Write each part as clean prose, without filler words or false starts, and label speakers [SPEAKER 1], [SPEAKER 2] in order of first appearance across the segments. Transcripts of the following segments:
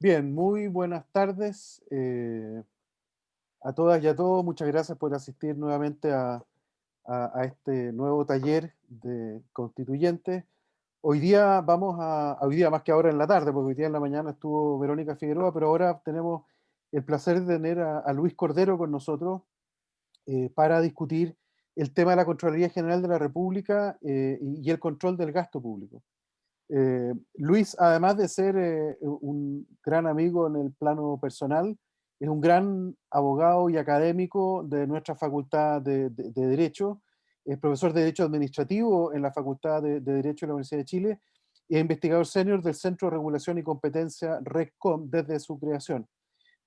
[SPEAKER 1] Bien, muy buenas tardes a todas y a todos. Muchas gracias por asistir nuevamente a este nuevo taller de constituyentes. Hoy día más que ahora en la tarde, porque hoy día en la mañana estuvo Verónica Figueroa, pero ahora tenemos el placer de tener a Luis Cordero con nosotros para discutir el tema de la Contraloría General de la República y el control del gasto público. Luis, además de ser un gran amigo en el plano personal, es un gran abogado y académico de nuestra Facultad de Derecho. Es profesor de Derecho Administrativo en la Facultad de Derecho de la Universidad de Chile y es investigador senior del Centro de Regulación y Competencia RECCOM desde su creación.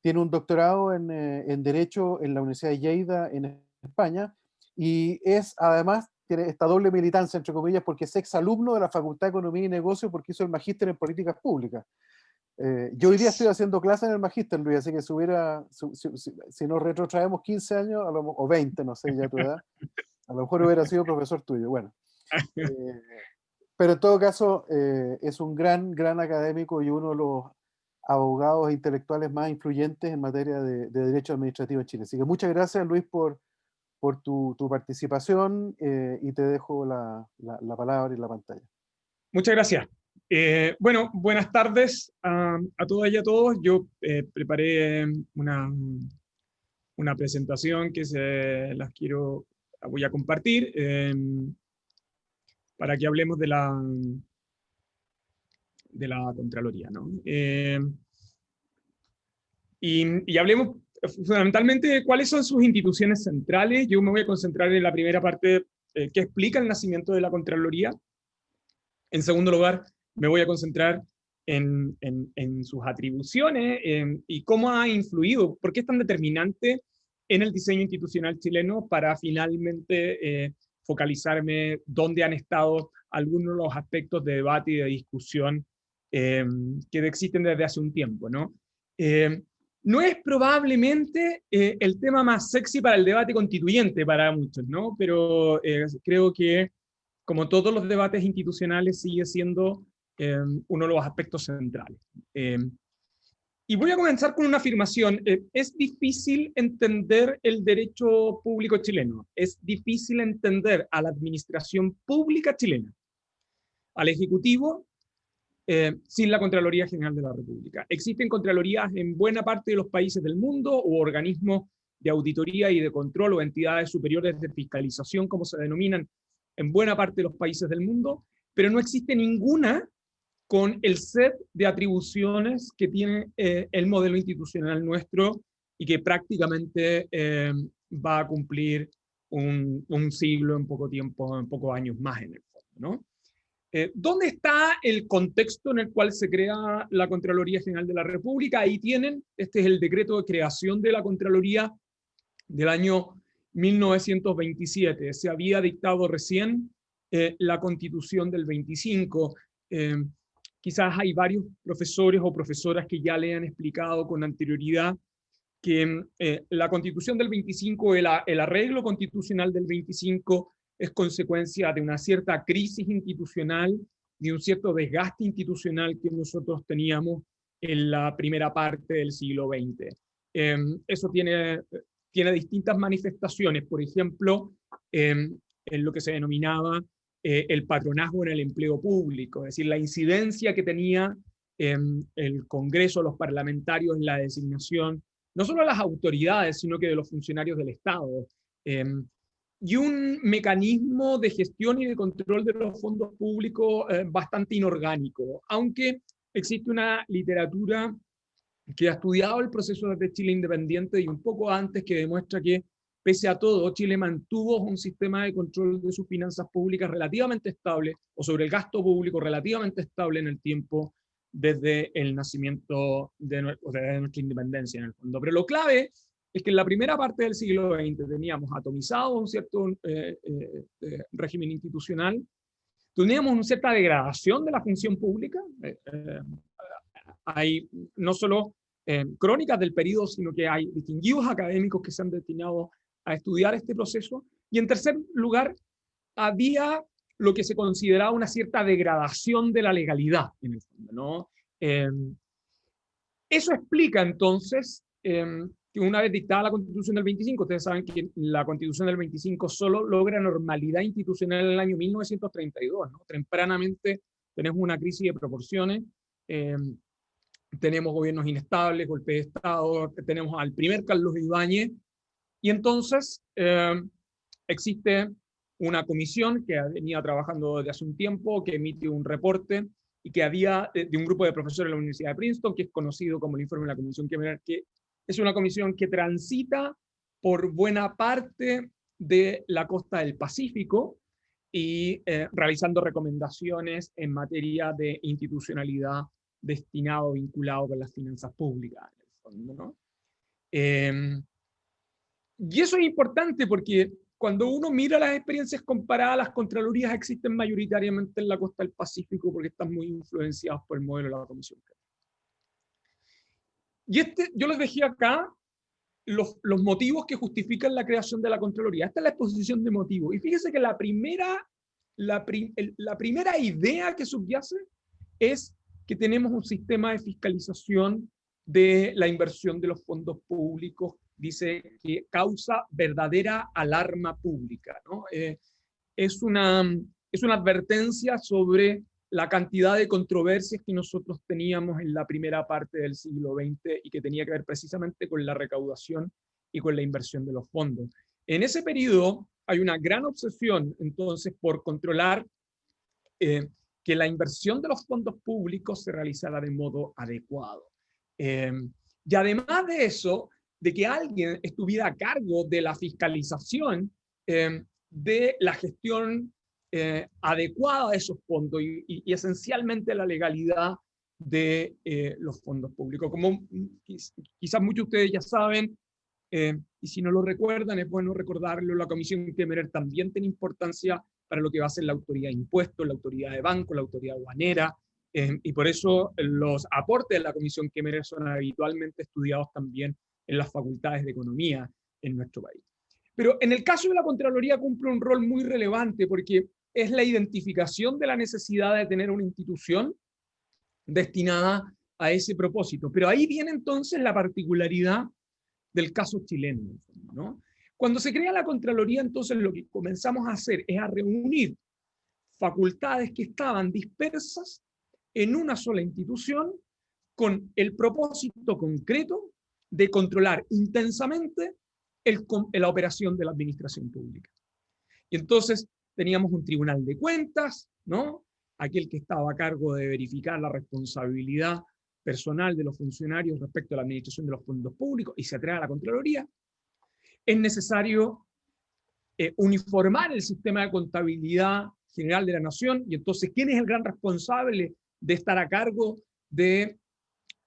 [SPEAKER 1] Tiene un doctorado en Derecho en la Universidad de Lleida, en España, y es además, tiene esta doble militancia, entre comillas, porque es exalumno de la Facultad de Economía y Negocios porque hizo el magíster en Políticas Públicas. Yo
[SPEAKER 2] Así
[SPEAKER 1] hoy día estoy
[SPEAKER 2] es.
[SPEAKER 1] haciendo clases en el magíster, Luis, así que si nos retrotraemos 15 años, o 20, no sé ya tu edad, a lo mejor hubiera sido profesor tuyo. Bueno, eh, pero en todo caso, es un gran académico y uno de los abogados e intelectuales más influyentes en materia de derecho administrativo en Chile. Así que muchas gracias, Luis, por tu participación y te dejo la palabra y la pantalla.
[SPEAKER 2] Muchas gracias. Bueno, buenas tardes a todas y a todos. Yo preparé una presentación que voy a compartir para que hablemos de la Contraloría, ¿no? Y hablemos fundamentalmente de cuáles son sus instituciones centrales. Yo me voy a concentrar en la primera parte que explica el nacimiento de la Contraloría. En segundo lugar, me voy a concentrar en sus atribuciones y cómo ha influido, por qué es tan determinante en el diseño institucional chileno para finalmente focalizarme dónde han estado algunos de los aspectos de debate y de discusión eh, que existen desde hace un tiempo, ¿no? Eh, no es probablemente el tema más sexy para el debate constituyente para muchos, ¿no? Pero creo que como todos los debates institucionales, sigue siendo uno de los aspectos centrales. Eh, y voy a comenzar con una afirmación. Es difícil entender el derecho público chileno. Es difícil entender a la administración pública chilena, al Ejecutivo, sin la Contraloría General de la República. Existen contralorías en buena parte de los países del mundo o organismos de auditoría y de control o entidades superiores de fiscalización, como se denominan en buena parte de los países del mundo, pero no existe ninguna con el set de atribuciones que tiene el modelo institucional nuestro y que prácticamente va a cumplir un siglo en poco tiempo, en pocos años más en el fondo, ¿no? ¿Dónde está el contexto en el cual se crea la Contraloría General de la República? Ahí tienen, este es el decreto de creación de la Contraloría del año 1927. Se había dictado recién la Constitución del 25. Eh, Quizás hay varios profesores o profesoras que ya le han explicado con anterioridad que la Constitución del 25, el arreglo constitucional del 25, es consecuencia de una cierta crisis institucional, de un cierto desgaste institucional que nosotros teníamos en la primera parte del siglo XX. Eso tiene distintas manifestaciones, por ejemplo, en lo que se denominaba el patronazgo en el empleo público, es decir, la incidencia que tenía el Congreso, los parlamentarios en la designación no solo de las autoridades, sino que de los funcionarios del Estado. Eh, y un mecanismo de gestión y de control de los fondos públicos bastante inorgánico, aunque existe una literatura que ha estudiado el proceso de Chile independiente y un poco antes que demuestra que, pese a todo, Chile mantuvo un sistema de control de sus finanzas públicas relativamente estable, o sobre el gasto público relativamente estable en el tiempo desde el nacimiento de nuestra independencia en el fondo. Pero lo clave es que en la primera parte del siglo XX teníamos atomizado un cierto régimen institucional, teníamos una cierta degradación de la función pública, hay no solo crónicas del periodo, sino que hay distinguidos académicos que se han destinado a estudiar este proceso. Y en tercer lugar, había lo que se consideraba una cierta degradación de la legalidad, en el fondo, ¿no? Eso explica entonces que una vez dictada la Constitución del 25, ustedes saben que la Constitución del 25 solo logra normalidad institucional en el año 1932, ¿no? Tempranamente tenemos una crisis de proporciones, tenemos gobiernos inestables, golpe de Estado, tenemos al primer Carlos Ibáñez, y entonces existe una comisión que venía trabajando desde hace un tiempo, que emite un reporte, y que había de un grupo de profesores de la Universidad de Princeton, que es conocido como el informe de la Comisión Kemmerer, que es una comisión que transita por buena parte de la costa del Pacífico y realizando recomendaciones en materia de institucionalidad destinado, vinculado con las finanzas públicas, en el fondo, ¿no? Y eso es importante porque cuando uno mira las experiencias comparadas, las contralorías existen mayoritariamente en la costa del Pacífico porque están muy influenciados por el modelo de la Comisión. Y yo les dejé acá los motivos que justifican la creación de la Contraloría. Esta es la exposición de motivos. Y fíjese que la primera idea que subyace es que tenemos un sistema de fiscalización de la inversión de los fondos públicos, dice que causa verdadera alarma pública, ¿no? Es una advertencia sobre la cantidad de controversias que nosotros teníamos en la primera parte del siglo XX y que tenía que ver precisamente con la recaudación y con la inversión de los fondos. En ese periodo hay una gran obsesión entonces por controlar que la inversión de los fondos públicos se realizara de modo adecuado. Y además de eso, de que alguien estuviera a cargo de la fiscalización de la gestión adecuada de esos fondos y esencialmente la legalidad de los fondos públicos. Como quizás muchos de ustedes ya saben, y si no lo recuerdan, es bueno recordarlo, la Comisión Kemmerer también tiene importancia para lo que va a ser la autoridad de impuestos, la autoridad de banco, la autoridad aduanera, y por eso los aportes de la Comisión Kemmerer son habitualmente estudiados también en las facultades de economía en nuestro país. Pero en el caso de la Contraloría cumple un rol muy relevante porque es la identificación de la necesidad de tener una institución destinada a ese propósito. Pero ahí viene entonces la particularidad del caso chileno, ¿no? Cuando se crea la Contraloría, entonces lo que comenzamos a hacer es a reunir facultades que estaban dispersas en una sola institución con el propósito concreto de controlar intensamente la operación de la administración pública. Y entonces teníamos un tribunal de cuentas, ¿no? Aquel que estaba a cargo de verificar la responsabilidad personal de los funcionarios respecto a la administración de los fondos públicos, y se crea la Contraloría. Es necesario uniformar el sistema de contabilidad general de la nación, y entonces, ¿quién es el gran responsable de estar a cargo de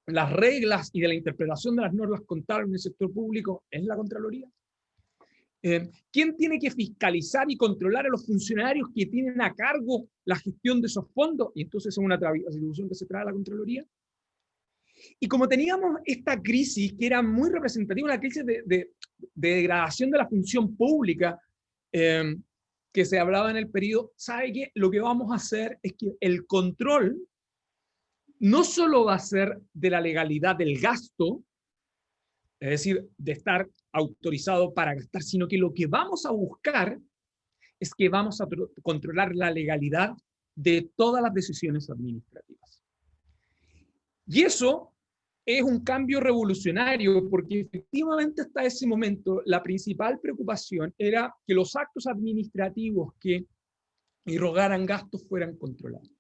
[SPEAKER 2] las reglas y de la interpretación de las normas contables en el sector público? Es la Contraloría. ¿Quién tiene que fiscalizar y controlar a los funcionarios que tienen a cargo la gestión de esos fondos? Y entonces es una atribución que se trae a la Contraloría. Y como teníamos esta crisis que era muy representativa, una crisis de degradación de la función pública que se hablaba en el periodo, ¿sabe qué? Lo que vamos a hacer es que el control no solo va a ser de la legalidad del gasto, es decir, de estar autorizado para gastar, sino que lo que vamos a buscar es que vamos a controlar la legalidad de todas las decisiones administrativas. Y eso es un cambio revolucionario porque efectivamente hasta ese momento la principal preocupación era que los actos administrativos que irrogaran gastos fueran controlados.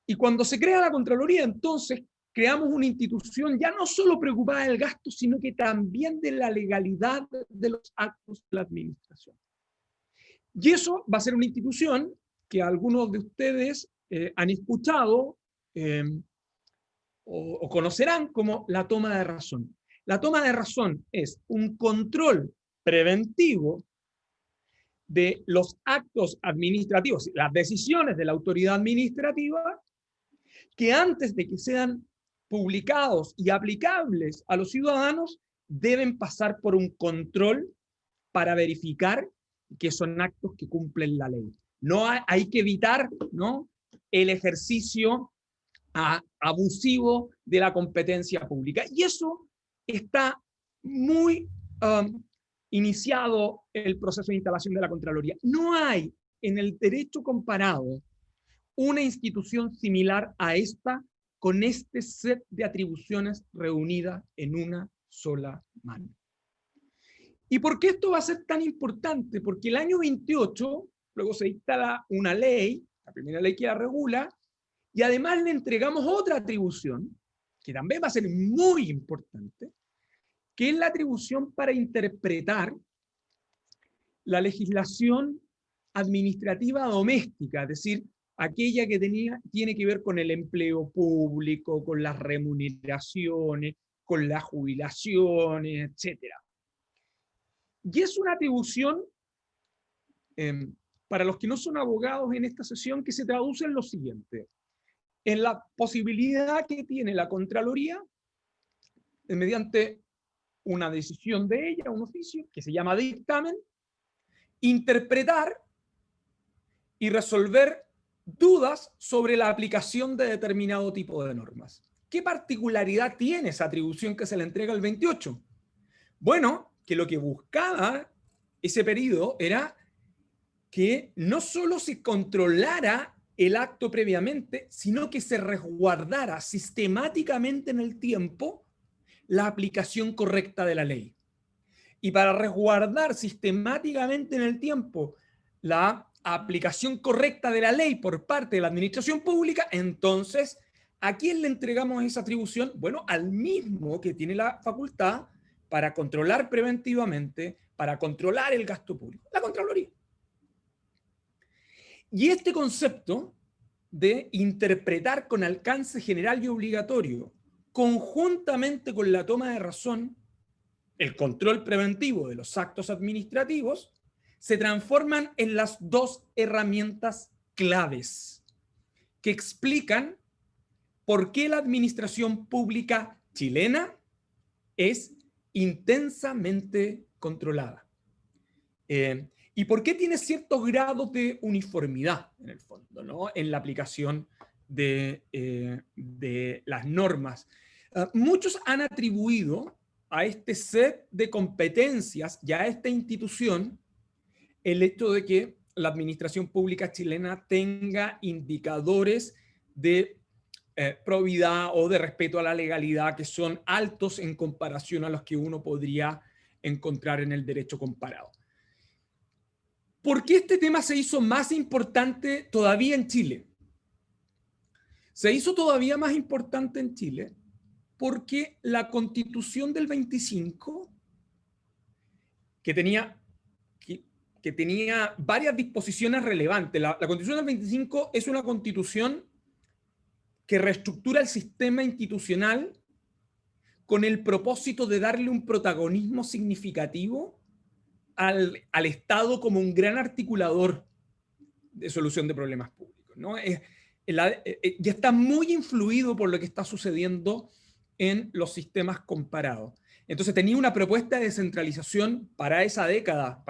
[SPEAKER 2] Y cuando se crea la Contraloría, entonces creamos una institución ya no solo preocupada del gasto, sino que también de la legalidad de los actos de la administración. Y eso va a ser una institución que algunos de ustedes han escuchado o conocerán como la toma de razón. La toma de razón es un control preventivo de los actos administrativos, las decisiones de la autoridad administrativa, que antes de que sean publicados y aplicables a los ciudadanos, deben pasar por un control para verificar que son actos que cumplen la ley. No hay que evitar, ¿no?, el ejercicio abusivo de la competencia pública. Y eso está muy iniciado el proceso de instalación de la Contraloría. No hay en el derecho comparado una institución similar a esta con este set de atribuciones reunidas en una sola mano. ¿Y por qué esto va a ser tan importante? Porque el año 28, luego se instala una ley, la primera ley que la regula, y además le entregamos otra atribución, que también va a ser muy importante, que es la atribución para interpretar la legislación administrativa doméstica, es decir, aquella que tiene que ver con el empleo público, con las remuneraciones, con las jubilaciones, etc. Y es una atribución, para los que no son abogados en esta sesión, que se traduce en lo siguiente: en la posibilidad que tiene la Contraloría, mediante una decisión de ella, un oficio, que se llama dictamen, interpretar y resolver dudas sobre la aplicación de determinado tipo de normas. ¿Qué particularidad tiene esa atribución que se le entrega al 28? Bueno, que lo que buscaba ese periodo era que no solo se controlara el acto previamente, sino que se resguardara sistemáticamente en el tiempo la aplicación correcta de la ley. Y para resguardar sistemáticamente en el tiempo la aplicación correcta de la ley por parte de la administración pública, entonces, ¿a quién le entregamos esa atribución? Bueno, al mismo que tiene la facultad para controlar preventivamente, para controlar el gasto público, la Contraloría. Y este concepto de interpretar con alcance general y obligatorio, conjuntamente con la toma de razón, el control preventivo de los actos administrativos, se transforman en las dos herramientas claves que explican por qué la administración pública chilena es intensamente controlada. ¿Y por qué tiene ciertos grados de uniformidad, en el fondo, ¿no?, en la aplicación de las normas? Muchos han atribuido a este set de competencias y a esta institución el hecho de que la administración pública chilena tenga indicadores de probidad o de respeto a la legalidad que son altos en comparación a los que uno podría encontrar en el derecho comparado. ¿Por qué este tema se hizo más importante todavía en Chile? Se hizo todavía más importante en Chile porque la Constitución del 25, que tenía varias disposiciones relevantes. La Constitución del 25 es una constitución que reestructura el sistema institucional con el propósito de darle un protagonismo significativo al Estado como un gran articulador de solución de problemas públicos, ¿no? Ya está muy influido por lo que está sucediendo en los sistemas comparados. Entonces tenía una propuesta de descentralización para esa década,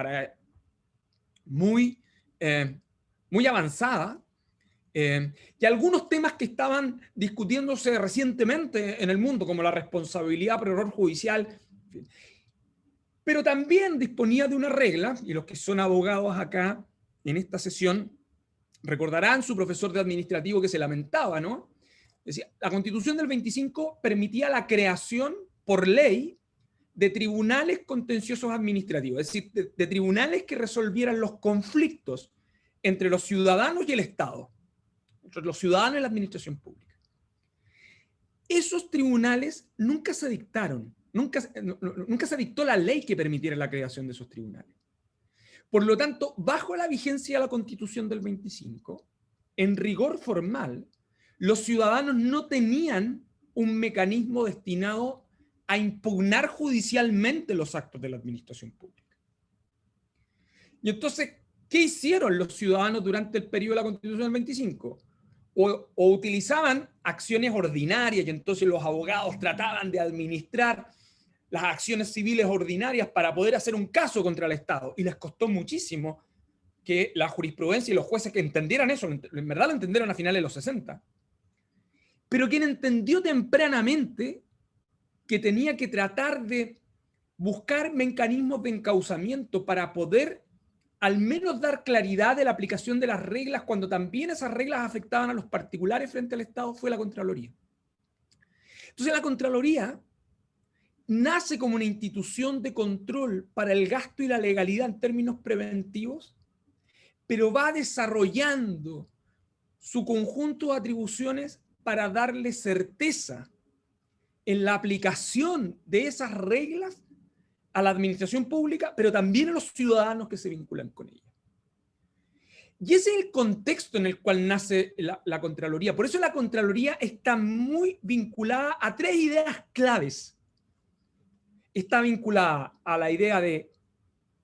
[SPEAKER 2] muy avanzada, y algunos temas que estaban discutiéndose recientemente en el mundo, como la responsabilidad por error judicial, pero también disponía de una regla, y los que son abogados acá en esta sesión recordarán su profesor de administrativo que se lamentaba, ¿no? Decía, la Constitución del 25 permitía la creación por ley de tribunales contenciosos administrativos, es decir, de tribunales que resolvieran los conflictos entre los ciudadanos y el Estado, entre los ciudadanos y la administración pública. Esos tribunales nunca se dictaron, nunca se dictó la ley que permitiera la creación de esos tribunales. Por lo tanto, bajo la vigencia de la Constitución del 25, en rigor formal, los ciudadanos no tenían un mecanismo destinado a impugnar judicialmente los actos de la administración pública. Y entonces, ¿qué hicieron los ciudadanos durante el periodo de la Constitución del 25? O utilizaban acciones ordinarias, y entonces los abogados trataban de administrar las acciones civiles ordinarias para poder hacer un caso contra el Estado, y les costó muchísimo que la jurisprudencia y los jueces que entendieran eso, en verdad lo entendieron a finales de los 60. pero quien entendió tempranamente que tenía que tratar de buscar mecanismos de encauzamiento para poder al menos dar claridad de la aplicación de las reglas cuando también esas reglas afectaban a los particulares frente al Estado, fue la Contraloría. Entonces la Contraloría nace como una institución de control para el gasto y la legalidad en términos preventivos, pero va desarrollando su conjunto de atribuciones para darle certeza en la aplicación de esas reglas a la administración pública, pero también a los ciudadanos que se vinculan con ella. Y ese es el contexto en el cual nace la Contraloría. Por eso la Contraloría está muy vinculada a tres ideas claves. Está vinculada a la idea de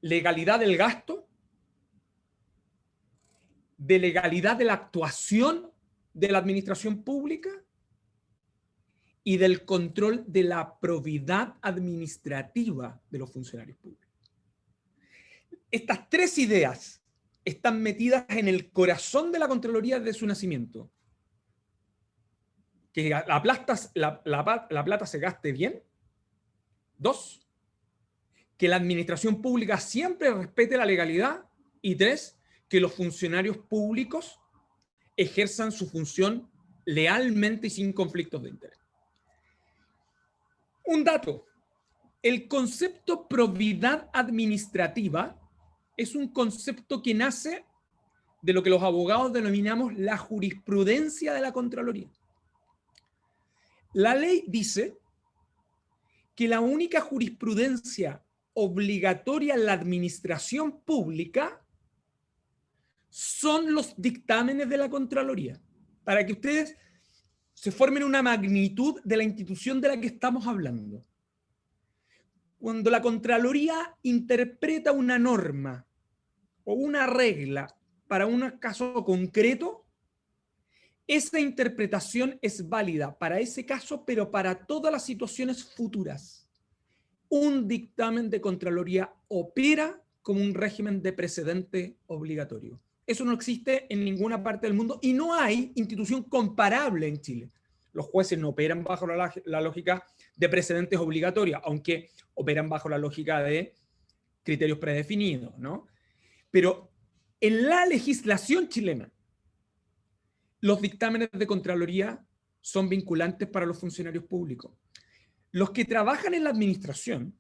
[SPEAKER 2] legalidad del gasto, de legalidad de la actuación de la administración pública y del control de la probidad administrativa de los funcionarios públicos. Estas tres ideas están metidas en el corazón de la Contraloría desde su nacimiento. Que la plata se gaste bien. 2, que la administración pública siempre respete la legalidad. Y 3, que los funcionarios públicos ejerzan su función lealmente y sin conflictos de interés. Un dato, el concepto probidad administrativa es un concepto que nace de lo que los abogados denominamos la jurisprudencia de la Contraloría. La ley dice que la única jurisprudencia obligatoria en la administración pública son los dictámenes de la Contraloría, para que ustedes se formen una magnitud de la institución de la que estamos hablando. Cuando la Contraloría interpreta una norma o una regla para un caso concreto, esa interpretación es válida para ese caso, pero para todas las situaciones futuras. Un dictamen de Contraloría opera como un régimen de precedente obligatorio. Eso no existe en ninguna parte del mundo y no hay institución comparable en Chile. Los jueces no operan bajo la lógica de precedentes obligatorios, aunque operan bajo la lógica de criterios predefinidos, ¿no? Pero en la legislación chilena, los dictámenes de Contraloría son vinculantes para los funcionarios públicos. Los que trabajan en la administración,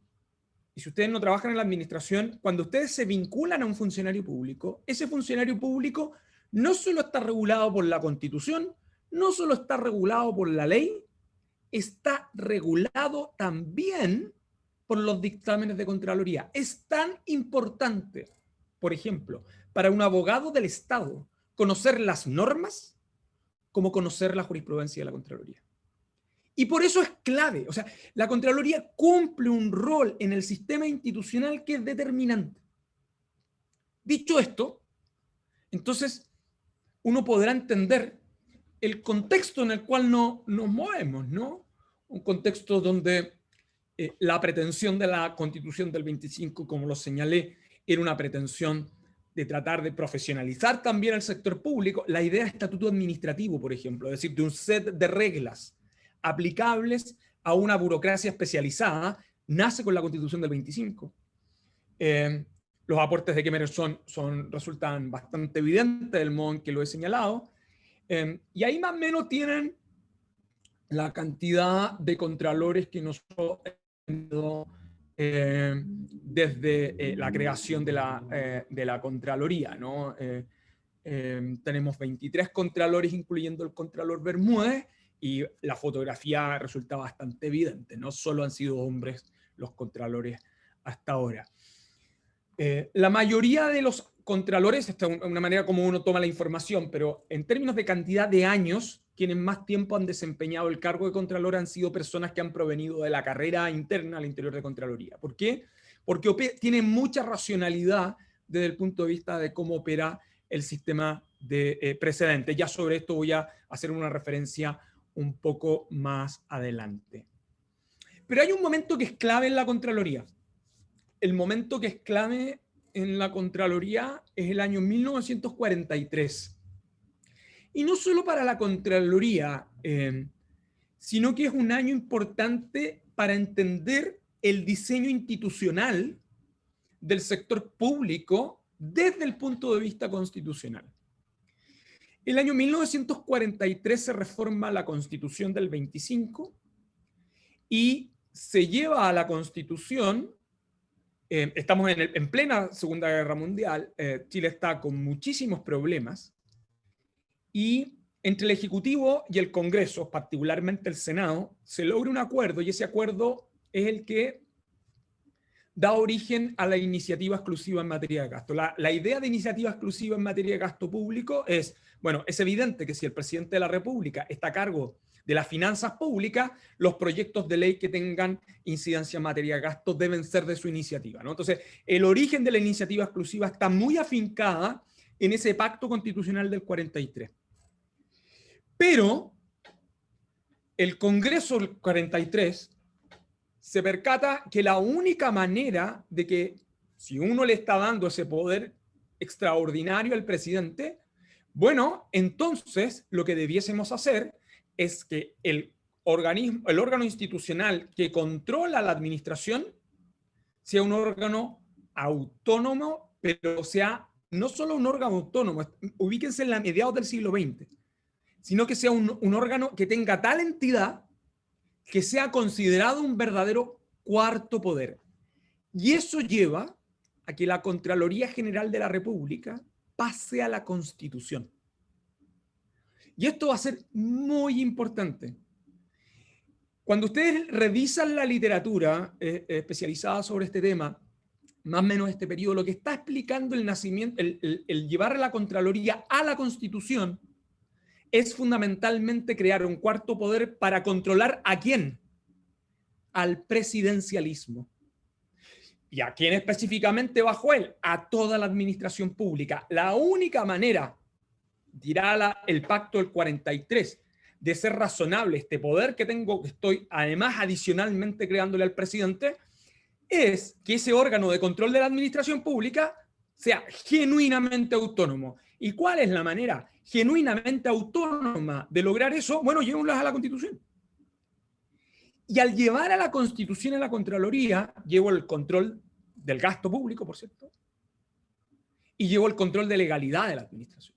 [SPEAKER 2] y si ustedes no trabajan en la administración, cuando ustedes se vinculan a un funcionario público, ese funcionario público no solo está regulado por la Constitución, no solo está regulado por la ley, está regulado también por los dictámenes de Contraloría. Es tan importante, por ejemplo, para un abogado del Estado conocer las normas como conocer la jurisprudencia de la Contraloría. Y por eso es clave. O sea, la Contraloría cumple un rol en el sistema institucional que es determinante. Dicho esto, entonces uno podrá entender el contexto en el cual nos movemos, ¿no? Un contexto donde la pretensión de la Constitución del 25, como lo señalé, era una pretensión de tratar de profesionalizar también el sector público. La idea de estatuto administrativo, por ejemplo, es decir, de un set de reglas aplicables a una burocracia especializada, nace con la Constitución del 25. Los aportes de Kemmerer resultan bastante evidentes del modo en que lo he señalado. Y ahí más o menos tienen la cantidad de contralores que nosotros hemos tenido desde la creación de la Contraloría, ¿no? Tenemos 23 contralores, incluyendo el contralor Bermúdez, y la fotografía resulta bastante evidente. No solo han sido hombres los contralores hasta ahora. La mayoría de los contralores, esta es una manera como uno toma la información, pero en términos de cantidad de años, quienes más tiempo han desempeñado el cargo de contralor han sido personas que han provenido de la carrera interna al interior de Contraloría. ¿Por qué? Porque tienen mucha racionalidad desde el punto de vista de cómo opera el sistema de precedentes. Ya sobre esto voy a hacer una referencia un poco más adelante. Pero hay un momento que es clave en la Contraloría. El momento que es clave en la Contraloría es el año 1943. Y no solo para la Contraloría, sino que es un año importante para entender el diseño institucional del sector público desde el punto de vista constitucional. El año 1943 se reforma la Constitución del 25 y se lleva a la Constitución. Estamos en plena Segunda Guerra Mundial, Chile está con muchísimos problemas, y entre el Ejecutivo y el Congreso, particularmente el Senado, se logra un acuerdo, y ese acuerdo es el que da origen a la iniciativa exclusiva en materia de gasto. La idea de iniciativa exclusiva en materia de gasto público es, bueno, es evidente que si el presidente de la República está a cargo de las finanzas públicas, los proyectos de ley que tengan incidencia en materia de gasto deben ser de su iniciativa, ¿no? Entonces, el origen de la iniciativa exclusiva está muy afincada en ese pacto constitucional del 43. Pero el Congreso del 43 se percata que la única manera de que, si uno le está dando ese poder extraordinario al presidente, bueno, entonces lo que debiésemos hacer es que el órgano institucional que controla la administración sea un órgano autónomo, pero sea no solo un órgano autónomo, ubíquense en la mediados del siglo XX, sino que sea un órgano que tenga tal entidad que sea considerado un verdadero cuarto poder. Y eso lleva a que la Contraloría General de la República pase a la Constitución. Y esto va a ser muy importante. Cuando ustedes revisan la literatura especializada sobre este tema, más o menos este periodo, lo que está explicando el nacimiento, el llevar a la Contraloría a la Constitución, es fundamentalmente crear un cuarto poder para controlar ¿a quién? Al presidencialismo. ¿Y a quién específicamente bajo él? A toda la administración pública. La única manera, dirá el pacto del 43, de ser razonable este poder que tengo, que estoy además adicionalmente creándole al presidente, es que ese órgano de control de la administración pública sea genuinamente autónomo. ¿Y cuál es la manera genuinamente autónoma de lograr eso? Bueno, llevémoslas a la Constitución. Y al llevar a la Constitución en la Contraloría, llevo el control del gasto público, por cierto, y llevo el control de legalidad de la administración.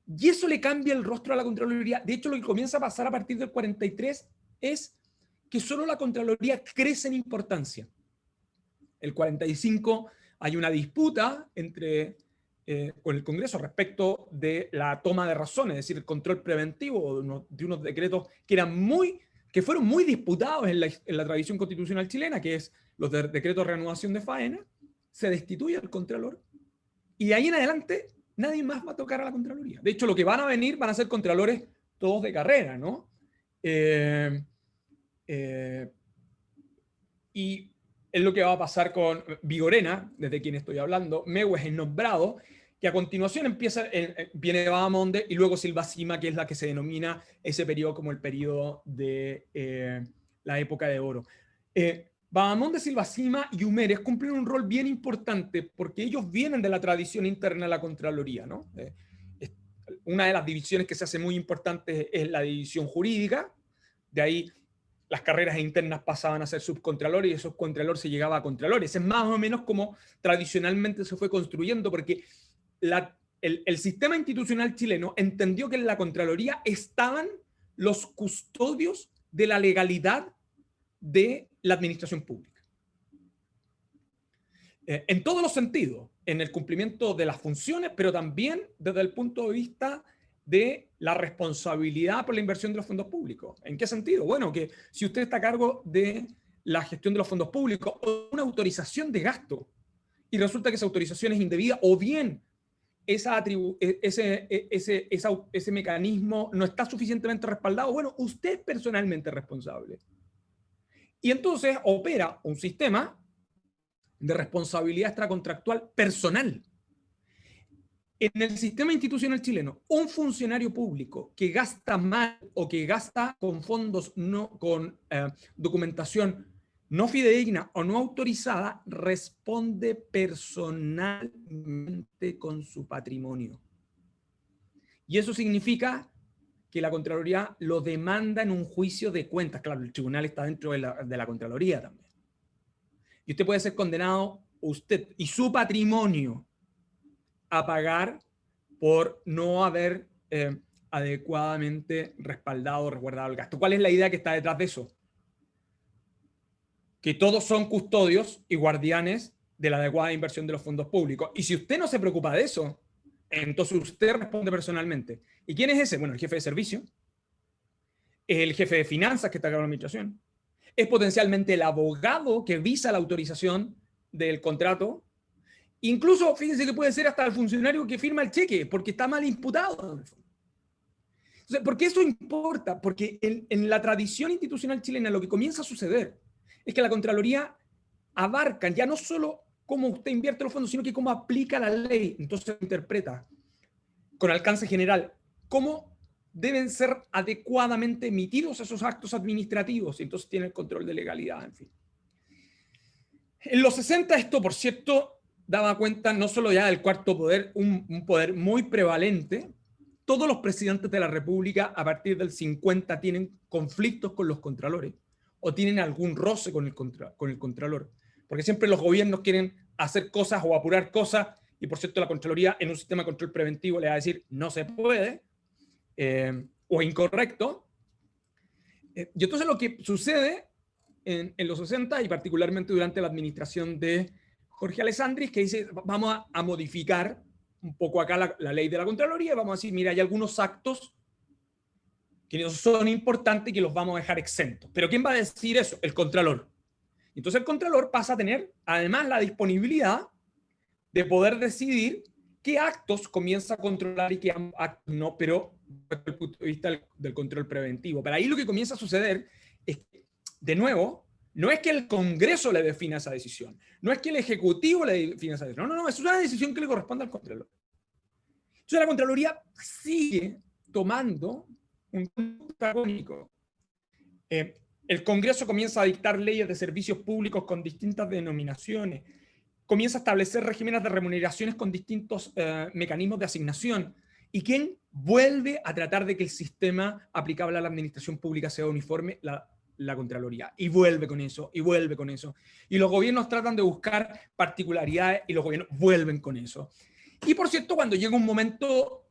[SPEAKER 2] Y eso le cambia el rostro a la Contraloría. De hecho, lo que comienza a pasar a partir del 43 es que solo la Contraloría crece en importancia. El 45 hay una disputa con el Congreso respecto de la toma de razones, es decir, el control preventivo de unos decretos que fueron muy disputados en la tradición constitucional chilena, que es los decretos de reanudación de faena. Se destituye al Contralor y de ahí en adelante nadie más va a tocar a la Contraloría. De hecho, lo que van a venir van a ser contralores todos de carrera, ¿no? Y es lo que va a pasar con Vigorena, desde quien estoy hablando. Mewes es nombrado, que a continuación viene Bahamonde y luego Silva Sima, que es la que se denomina ese periodo como el periodo de la época de oro. Bahamonde, Silva Sima y Humérez cumplen un rol bien importante porque ellos vienen de la tradición interna de la Contraloría, ¿no? Una de las divisiones que se hace muy importante es la división jurídica, de ahí las carreras internas pasaban a ser subcontralores y esos contralores se llegaba a contralores. Es más o menos como tradicionalmente se fue construyendo, porque el sistema institucional chileno entendió que en la Contraloría estaban los custodios de la legalidad de la administración pública. En todos los sentidos, en el cumplimiento de las funciones, pero también desde el punto de vista de la responsabilidad por la inversión de los fondos públicos. ¿En qué sentido? Bueno, que si usted está a cargo de la gestión de los fondos públicos o una autorización de gasto y resulta que esa autorización es indebida o bien ese mecanismo no está suficientemente respaldado, bueno, usted es personalmente responsable. Y entonces opera un sistema de responsabilidad extracontractual personal. En el sistema institucional chileno, un funcionario público que gasta mal o que gasta con fondos con documentación no fidedigna o no autorizada, responde personalmente con su patrimonio. Y eso significa que la Contraloría lo demanda en un juicio de cuentas. Claro, el tribunal está dentro de la Contraloría también. Y usted puede ser condenado, usted y su patrimonio, a pagar por no haber adecuadamente respaldado o resguardado el gasto. ¿Cuál es la idea que está detrás de eso? Que todos son custodios y guardianes de la adecuada inversión de los fondos públicos. Y si usted no se preocupa de eso, entonces usted responde personalmente. ¿Y quién es ese? Bueno, el jefe de servicio, es el jefe de finanzas que está a cargo de la administración, es potencialmente el abogado que visa la autorización del contrato. Incluso, fíjense que puede ser hasta el funcionario que firma el cheque, porque está mal imputado. Entonces, ¿por qué eso importa? Porque en la tradición institucional chilena lo que comienza a suceder es que la Contraloría abarca ya no solo cómo usted invierte los fondos, sino que cómo aplica la ley. Entonces interpreta con alcance general cómo deben ser adecuadamente emitidos esos actos administrativos, y entonces tiene el control de legalidad, en fin. En los 60 esto, por cierto, daba cuenta no solo ya del cuarto poder, un poder muy prevalente. Todos los presidentes de la República a partir del 50 tienen conflictos con los contralores o tienen algún roce con el contralor, porque siempre los gobiernos quieren hacer cosas o apurar cosas, y por cierto la Contraloría en un sistema de control preventivo le va a decir no se puede, o incorrecto. Y entonces lo que sucede en los 60 y particularmente durante la administración de Jorge Alessandri es que dice vamos a modificar un poco acá la ley de la Contraloría, vamos a decir, mira, hay algunos actos que son importantes y que los vamos a dejar exentos. ¿Pero quién va a decir eso? El Contralor. Entonces el Contralor pasa a tener además la disponibilidad de poder decidir qué actos comienza a controlar y qué actos no, pero desde el punto de vista del control preventivo. Pero ahí lo que comienza a suceder es que, de nuevo, no es que el Congreso le defina esa decisión, no es que el Ejecutivo le defina esa decisión, no, es una decisión que le corresponde al Contralor. Entonces la Contraloría sigue tomando un protagónico. El Congreso comienza a dictar leyes de servicios públicos con distintas denominaciones, comienza a establecer regímenes de remuneraciones con distintos mecanismos de asignación. ¿Y quién vuelve a tratar de que el sistema aplicable a la administración pública sea uniforme? La Contraloría. Y vuelve con eso, y vuelve con eso. Y los gobiernos tratan de buscar particularidades y los gobiernos vuelven con eso. Y por cierto, cuando llega un momento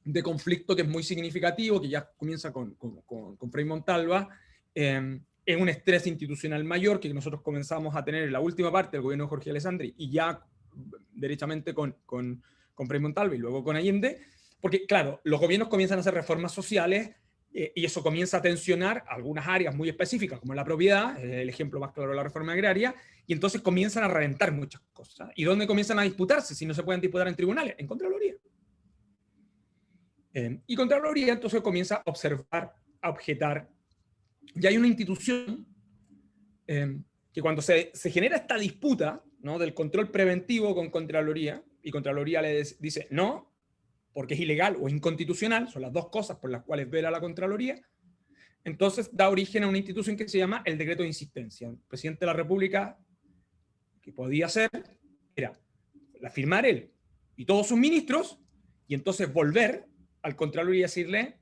[SPEAKER 2] de conflicto que es muy significativo, que ya comienza con Frei Montalva, es un estrés institucional mayor que nosotros comenzamos a tener en la última parte del gobierno de Jorge Alessandri y ya derechamente con Frei Montalva y luego con Allende, porque claro, los gobiernos comienzan a hacer reformas sociales y eso comienza a tensionar algunas áreas muy específicas, como la propiedad, el ejemplo más claro de la reforma agraria, y entonces comienzan a reventar muchas cosas. ¿Y dónde comienzan a disputarse? Si no se pueden disputar en tribunales, en Contraloría. Y Contraloría entonces comienza a observar, a objetar. Y hay una institución que cuando se genera esta disputa, ¿no?, del control preventivo con Contraloría, y Contraloría le dice no, porque es ilegal o inconstitucional, son las dos cosas por las cuales vela la Contraloría, entonces da origen a una institución que se llama el decreto de insistencia. El presidente de la República, que podía hacer, era firmar él y todos sus ministros, y entonces volver al Contralor y decirle,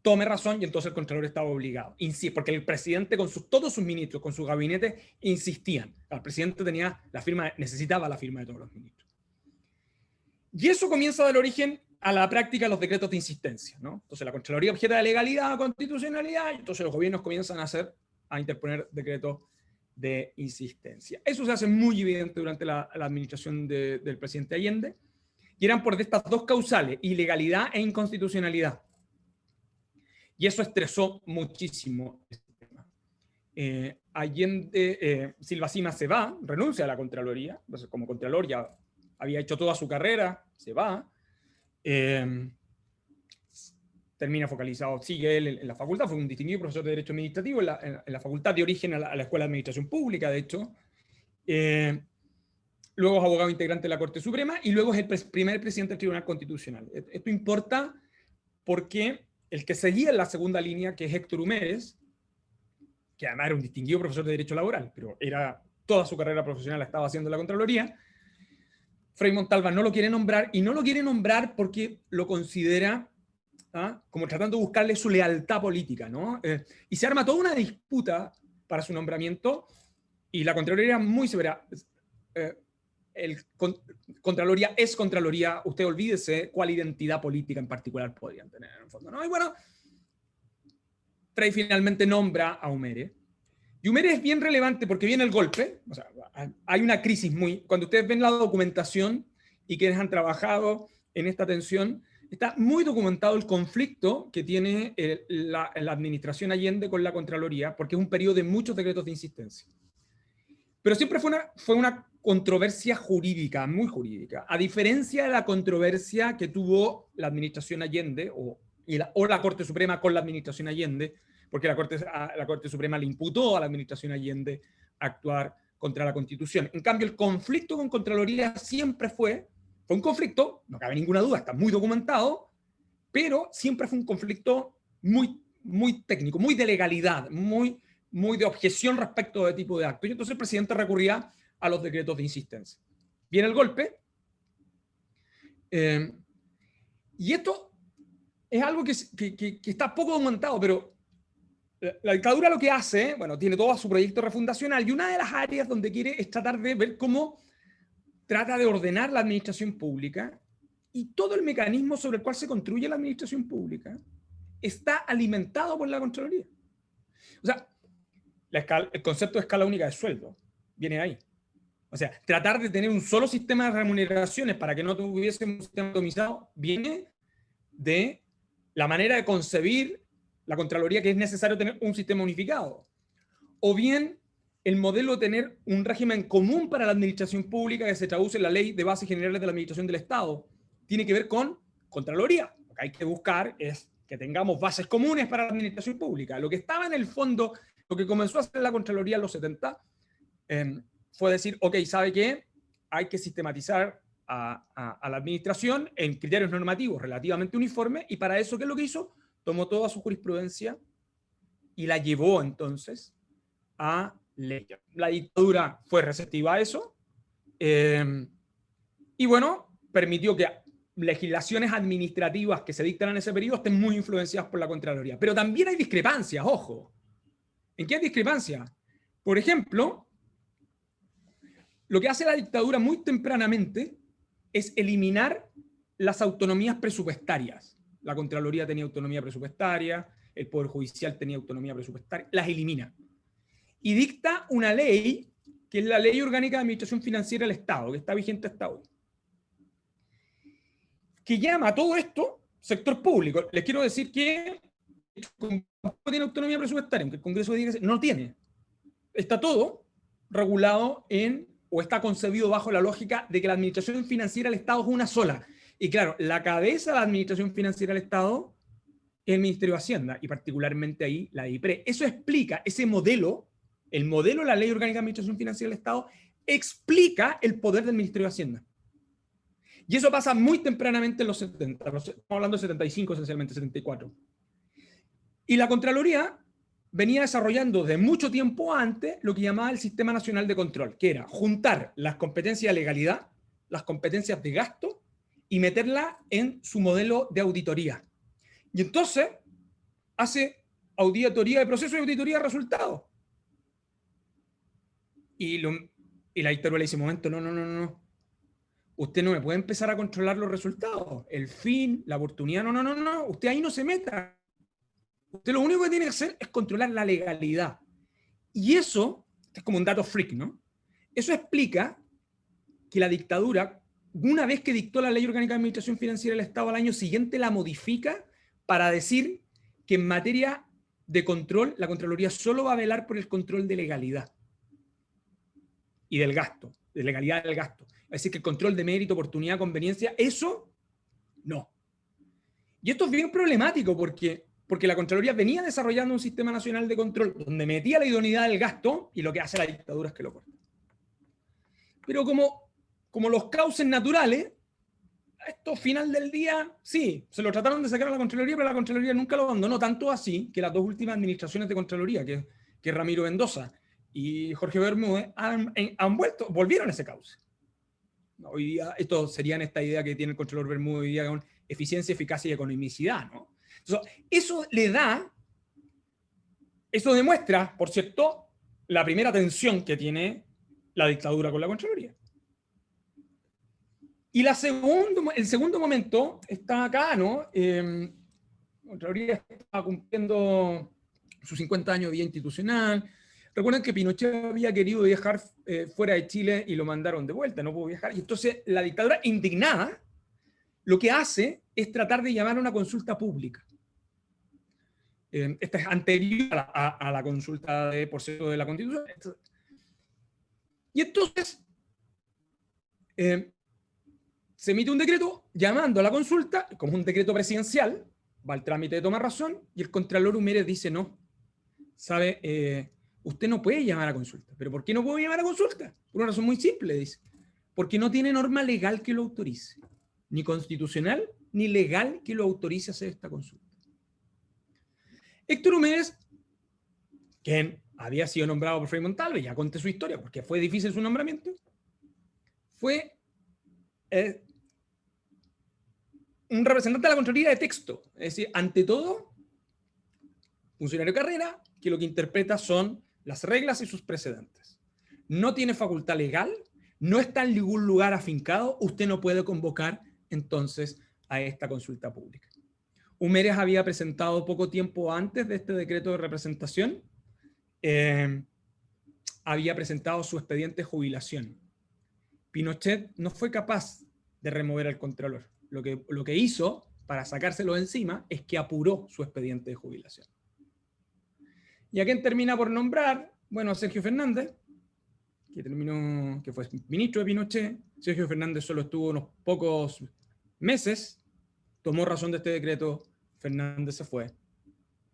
[SPEAKER 2] tome razón, y entonces el Contralor estaba obligado. Porque el presidente con todos sus ministros, con su gabinete, insistían. El presidente necesitaba la firma de todos los ministros. Y eso comienza a dar origen a la práctica de los decretos de insistencia, ¿no? Entonces la Contraloría objeta de legalidad, constitucionalidad, y entonces los gobiernos comienzan a interponer decretos de insistencia. Eso se hace muy evidente durante la administración del presidente Allende, y eran por estas dos causales, ilegalidad e inconstitucionalidad. Y eso estresó muchísimo el sistema. Allende, Silva Sima se va, renuncia a la Contraloría, entonces como Contralor ya había hecho toda su carrera, se va, termina focalizado, sigue él en la facultad, fue un distinguido profesor de Derecho Administrativo en la facultad de origen a la Escuela de Administración Pública, de hecho. Luego es abogado integrante de la Corte Suprema y luego es el primer presidente del Tribunal Constitucional. Esto importa porque el que seguía en la segunda línea, que es Héctor Humérez, que además era un distinguido profesor de Derecho Laboral, pero toda su carrera profesional la estaba haciendo en la Contraloría, Frei Montalva no lo quiere nombrar, y no lo quiere nombrar porque lo considera como tratando de buscarle su lealtad política, ¿no? Y se arma toda una disputa para su nombramiento, y la Contraloría muy severa. Contraloría es Contraloría, usted olvídese cuál identidad política en particular podrían tener en el fondo, ¿no? Y bueno, Frey finalmente nombra a Humere. Y Humere es bien relevante porque viene el golpe, o sea, hay una crisis muy... Cuando ustedes ven la documentación y quienes han trabajado en esta tensión, está muy documentado el conflicto que tiene la administración Allende con la Contraloría, porque es un periodo de muchos decretos de insistencia. Pero siempre fue una controversia jurídica, muy jurídica, a diferencia de la controversia que tuvo la administración Allende o la Corte Suprema con la administración Allende, porque la Corte Suprema le imputó a la administración Allende actuar contra la Constitución. En cambio, el conflicto con Contraloría siempre fue un conflicto, no cabe ninguna duda, está muy documentado, pero siempre fue un conflicto muy, muy técnico, muy de legalidad, muy de objeción respecto de tipo de acto. Y entonces el presidente recurría a los decretos de insistencia. Viene el golpe, y esto es algo que está poco documentado, pero la dictadura lo que hace, bueno, tiene todo su proyecto refundacional, y una de las áreas donde quiere es tratar de ver cómo trata de ordenar la administración pública, y todo el mecanismo sobre el cual se construye la administración pública está alimentado por la Contraloría. O sea, el concepto de escala única de sueldo viene ahí. O sea, tratar de tener un solo sistema de remuneraciones para que no tuviese un sistema atomizado viene de la manera de concebir la Contraloría, que es necesario tener un sistema unificado. O bien el modelo de tener un régimen común para la administración pública que se traduce en la Ley de Bases Generales de la Administración del Estado. Tiene que ver con Contraloría. Lo que hay que buscar es que tengamos bases comunes para la administración pública. Lo que estaba en el fondo, lo que comenzó a hacer la Contraloría en los 70, fue decir, ok, ¿sabe qué? Hay que sistematizar a la administración en criterios normativos relativamente uniformes, y para eso, ¿qué es lo que hizo? Tomó toda su jurisprudencia y la llevó entonces a ley. La dictadura fue receptiva a eso, y bueno, permitió que legislaciones administrativas que se dictan en ese periodo estén muy influenciadas por la Contraloría. Pero también hay discrepancias, ojo. ¿En qué hay discrepancia? Por ejemplo, lo que hace la dictadura muy tempranamente es eliminar las autonomías presupuestarias. La Contraloría tenía autonomía presupuestaria, el Poder Judicial tenía autonomía presupuestaria, las elimina. Y dicta una ley, que es la Ley Orgánica de Administración Financiera del Estado, que está vigente hasta hoy, que llama a todo esto sector público. Les quiero decir que el Congreso tiene autonomía presupuestaria, aunque el Congreso diga que no tiene. Está todo regulado o está concebido bajo la lógica de que la administración financiera del Estado es una sola. Y claro, la cabeza de la administración financiera del Estado es el Ministerio de Hacienda, y particularmente ahí la DIPRE. Eso explica, ese modelo, el modelo de la Ley Orgánica de Administración Financiera del Estado, explica el poder del Ministerio de Hacienda. Y eso pasa muy tempranamente en los 70, estamos hablando de 75 esencialmente, 74. Y la Contraloría venía desarrollando de mucho tiempo antes lo que llamaba el Sistema Nacional de Control, que era juntar las competencias de legalidad, las competencias de gasto, y meterla en su modelo de auditoría. Y entonces hace auditoría de proceso y auditoría de resultados. Y la dictadura le dice, momento, no. Usted no me puede empezar a controlar los resultados. El fin, la oportunidad, no. Usted ahí no se meta. Usted lo único que tiene que hacer es controlar la legalidad. Y eso, es como un dato freak, ¿no? Eso explica que la dictadura, una vez que dictó la Ley Orgánica de Administración Financiera del Estado, al año siguiente la modifica para decir que en materia de control, la Contraloría solo va a velar por el control de legalidad y del gasto, de legalidad del gasto. Es decir, que el control de mérito, oportunidad, conveniencia, eso no. Y esto es bien problemático porque la Contraloría venía desarrollando un sistema nacional de control donde metía la idoneidad del gasto, y lo que hace la dictadura es que lo corta. Pero como los cauces naturales, esto final del día, sí, se lo trataron de sacar a la Contraloría, pero la Contraloría nunca lo abandonó, tanto así que las dos últimas administraciones de Contraloría, que Ramiro Mendoza y Jorge Bermúdez, volvieron a ese cauce. Hoy día, esto sería en esta idea que tiene el Contralor Bermúdez hoy día con eficiencia, eficacia y economicidad, ¿no? Entonces, eso demuestra, por cierto, la primera tensión que tiene la dictadura con la Contraloría. Y el segundo momento está acá, ¿no? La Contraloría está cumpliendo sus 50 años de vida institucional. Recuerden que Pinochet había querido viajar fuera de Chile y lo mandaron de vuelta, no pudo viajar. Y entonces la dictadura, indignada, lo que hace es tratar de llamar a una consulta pública. Esta es anterior a la consulta, por cierto, de la Constitución. Y entonces se emite un decreto llamando a la consulta, como un decreto presidencial, va al trámite de toma razón, y el Contralor Humérez dice, no, sabe, usted no puede llamar a consulta. ¿Pero por qué no puedo llamar a consulta? Por una razón muy simple, dice. Porque no tiene norma legal que lo autorice. Ni constitucional, ni legal que lo autorice a hacer esta consulta. Héctor Humérez, quien había sido nombrado por Frei Montalva, ya conté su historia, porque fue difícil su nombramiento, fue un representante de la Contraloría de texto. Es decir, ante todo, funcionario de carrera, que lo que interpreta son las reglas y sus precedentes. No tiene facultad legal, no está en ningún lugar afincado, usted no puede convocar entonces a esta consulta pública. Humérez había presentado poco tiempo antes de este decreto de representación, había presentado su expediente de jubilación. Pinochet no fue capaz de remover al Contralor. Lo que hizo para sacárselo de encima es que apuró su expediente de jubilación. ¿Y a quién termina por nombrar? Bueno, a Sergio Fernández, que fue ministro de Pinochet. Sergio Fernández solo estuvo unos pocos meses, tomó razón de este decreto, Fernández se fue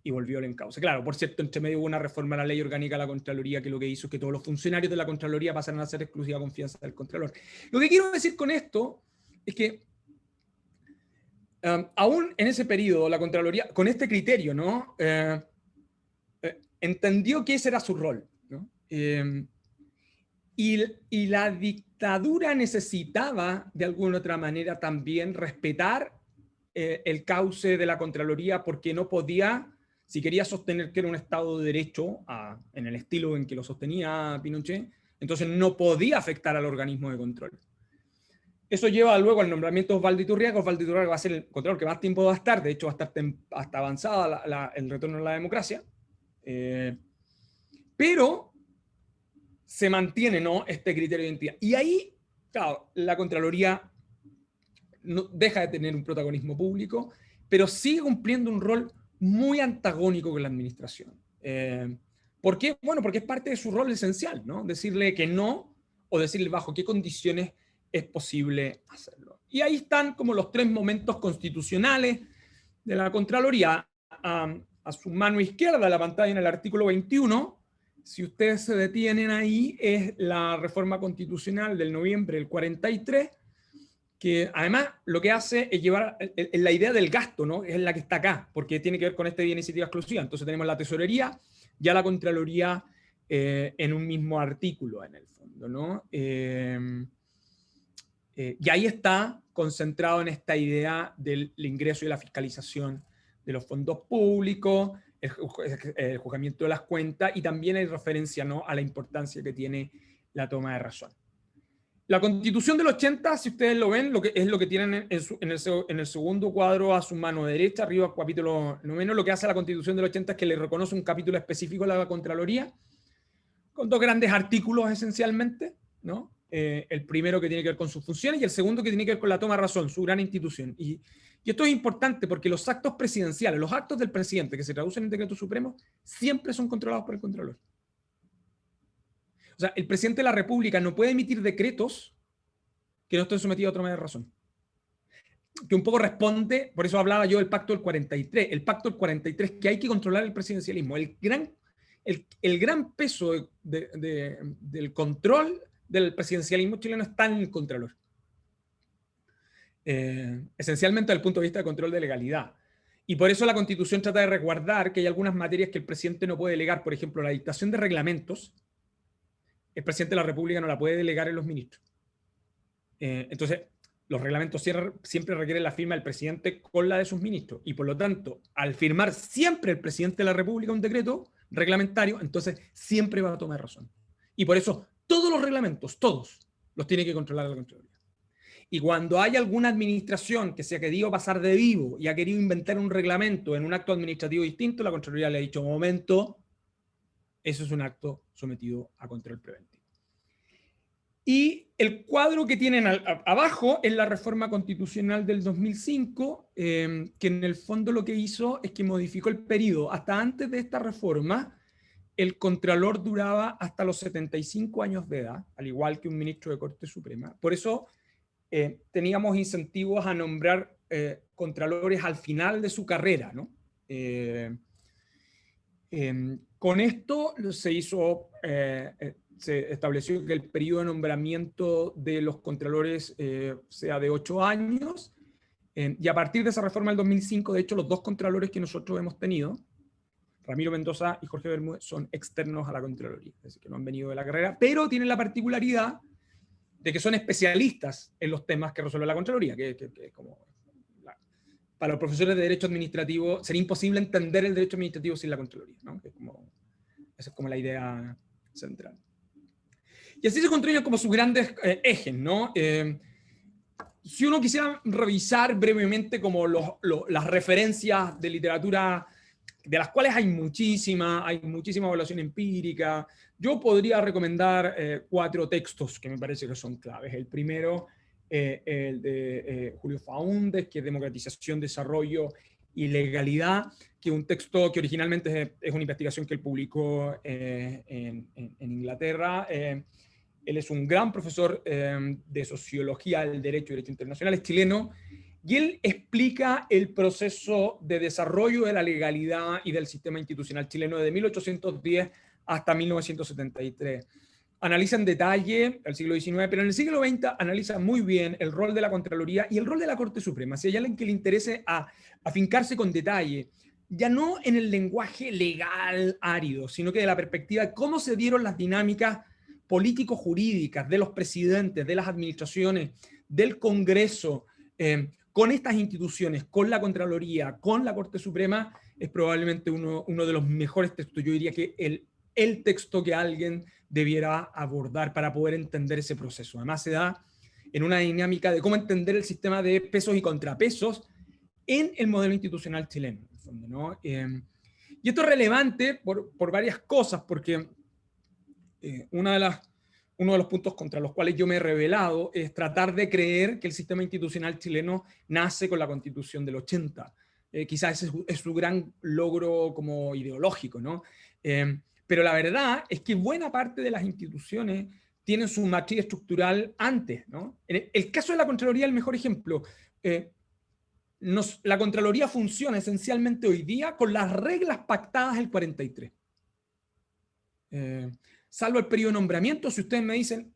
[SPEAKER 2] y volvió al encauce. Claro, por cierto, entre medio hubo una reforma a la ley orgánica de la Contraloría que lo que hizo es que todos los funcionarios de la Contraloría pasaran a ser exclusiva confianza del Contralor. Lo que quiero decir con esto es que aún en ese periodo la Contraloría, con este criterio, ¿no? Entendió que ese era su rol, ¿no? Y la dictadura necesitaba, de alguna u otra manera, también respetar el cauce de la Contraloría, porque no podía, si quería sostener que era un Estado de Derecho, en el estilo en que lo sostenía Pinochet, entonces no podía afectar al organismo de control. Eso lleva luego al nombramiento de Osvaldo Iturriaga. Osvaldo Iturriaga va a ser el Contralor que más tiempo va a estar, de hecho va a estar hasta avanzada el retorno a la democracia. Pero se mantiene, ¿no?, este criterio de identidad. Y ahí, claro, la Contraloría no deja de tener un protagonismo público, pero sigue cumpliendo un rol muy antagónico con la administración. ¿Por qué? Bueno, porque es parte de su rol esencial, ¿no? Decirle que no, o decirle bajo qué condiciones es posible hacerlo. Y ahí están como los tres momentos constitucionales de la Contraloría. A su mano izquierda de la pantalla, en el artículo 21, si ustedes se detienen ahí, es la reforma constitucional del noviembre del 43, que además lo que hace es llevar la idea del gasto, ¿no? Es la que está acá, porque tiene que ver con esta iniciativa exclusiva. Entonces tenemos la tesorería, ya la Contraloría en un mismo artículo, en el fondo, ¿no? Y ahí está concentrado en esta idea del ingreso y la fiscalización de los fondos públicos, el juzgamiento de las cuentas, y también hay referencia, ¿no?, a la importancia que tiene la toma de razón. La Constitución del 80, si ustedes lo ven, es lo que tienen en el segundo cuadro a su mano derecha, arriba, capítulo 9, lo que hace la Constitución del 80 es que le reconoce un capítulo específico a la Contraloría, con dos grandes artículos esencialmente, ¿no? El primero que tiene que ver con sus funciones y el segundo que tiene que ver con la toma de razón, su gran institución. Y esto es importante porque los actos presidenciales, los actos del presidente que se traducen en decretos supremos, siempre son controlados por el Contralor. O sea, el presidente de la República no puede emitir decretos que no estén sometidos a toma de razón. Que un poco responde, por eso hablaba yo del pacto del 43, el pacto del 43, que hay que controlar el presidencialismo. El gran peso del control del presidencialismo chileno está en el Contralor. Esencialmente desde el punto de vista de control de legalidad. Y por eso la Constitución trata de resguardar que hay algunas materias que el presidente no puede delegar. Por ejemplo, la dictación de reglamentos, el presidente de la República no la puede delegar en los ministros. Entonces, los reglamentos siempre requieren la firma del presidente con la de sus ministros. Y por lo tanto, al firmar siempre el presidente de la República un decreto reglamentario, entonces siempre va a tomar razón. Y por eso todos los reglamentos, todos, los tiene que controlar la Contraloría. Y cuando hay alguna administración que se ha querido pasar de vivo y ha querido inventar un reglamento en un acto administrativo distinto, la Contraloría le ha dicho, momento, eso es un acto sometido a control preventivo. Y el cuadro que tienen abajo es la reforma constitucional del 2005, que en el fondo lo que hizo es que modificó el periodo. Hasta antes de esta reforma, el contralor duraba hasta los 75 años de edad, al igual que un ministro de Corte Suprema. Por eso teníamos incentivos a nombrar contralores al final de su carrera, ¿no? Con esto se estableció que el periodo de nombramiento de los contralores sea de 8 años, y a partir de esa reforma del 2005, de hecho, los 2 contralores que nosotros hemos tenido, Ramiro Mendoza y Jorge Bermúdez, son externos a la Contraloría, es decir, que no han venido de la carrera, pero tienen la particularidad de que son especialistas en los temas que resuelve la Contraloría, que es como... Para los profesores de Derecho Administrativo sería imposible entender el Derecho Administrativo sin la Contraloría, ¿no? Esa es como la idea central. Y así se construyen como sus grandes ejes, ¿no? Si uno quisiera revisar brevemente como las referencias de literatura, de las cuales hay muchísima evaluación empírica, yo podría recomendar 4 textos que me parece que son claves. El primero, el de Julio Faúndez, que es Democratización, Desarrollo y Legalidad, que es un texto que originalmente es una investigación que él publicó en Inglaterra. Él es un gran profesor de Sociología del Derecho y Derecho Internacional, es chileno, y él explica el proceso de desarrollo de la legalidad y del sistema institucional chileno desde 1810 hasta 1973. Analiza en detalle el siglo XIX, pero en el siglo XX analiza muy bien el rol de la Contraloría y el rol de la Corte Suprema. Si hay alguien que le interese afincarse con detalle, ya no en el lenguaje legal árido, sino que de la perspectiva de cómo se dieron las dinámicas político-jurídicas de los presidentes, de las administraciones, del Congreso, con estas instituciones, con la Contraloría, con la Corte Suprema, es probablemente uno de los mejores textos. Yo diría que el texto que alguien debiera abordar para poder entender ese proceso. Además se da en una dinámica de cómo entender el sistema de pesos y contrapesos en el modelo institucional chileno, en el fondo, ¿no? Y esto es relevante por varias cosas, porque uno de los puntos contra los cuales yo me he rebelado es tratar de creer que el sistema institucional chileno nace con la Constitución del 80. Quizás ese es su gran logro como ideológico, ¿no? Pero la verdad es que buena parte de las instituciones tienen su matriz estructural antes, ¿no? En el caso de la Contraloría, el mejor ejemplo. La Contraloría funciona esencialmente hoy día con las reglas pactadas del 43. Salvo el periodo de nombramiento, si ustedes me dicen,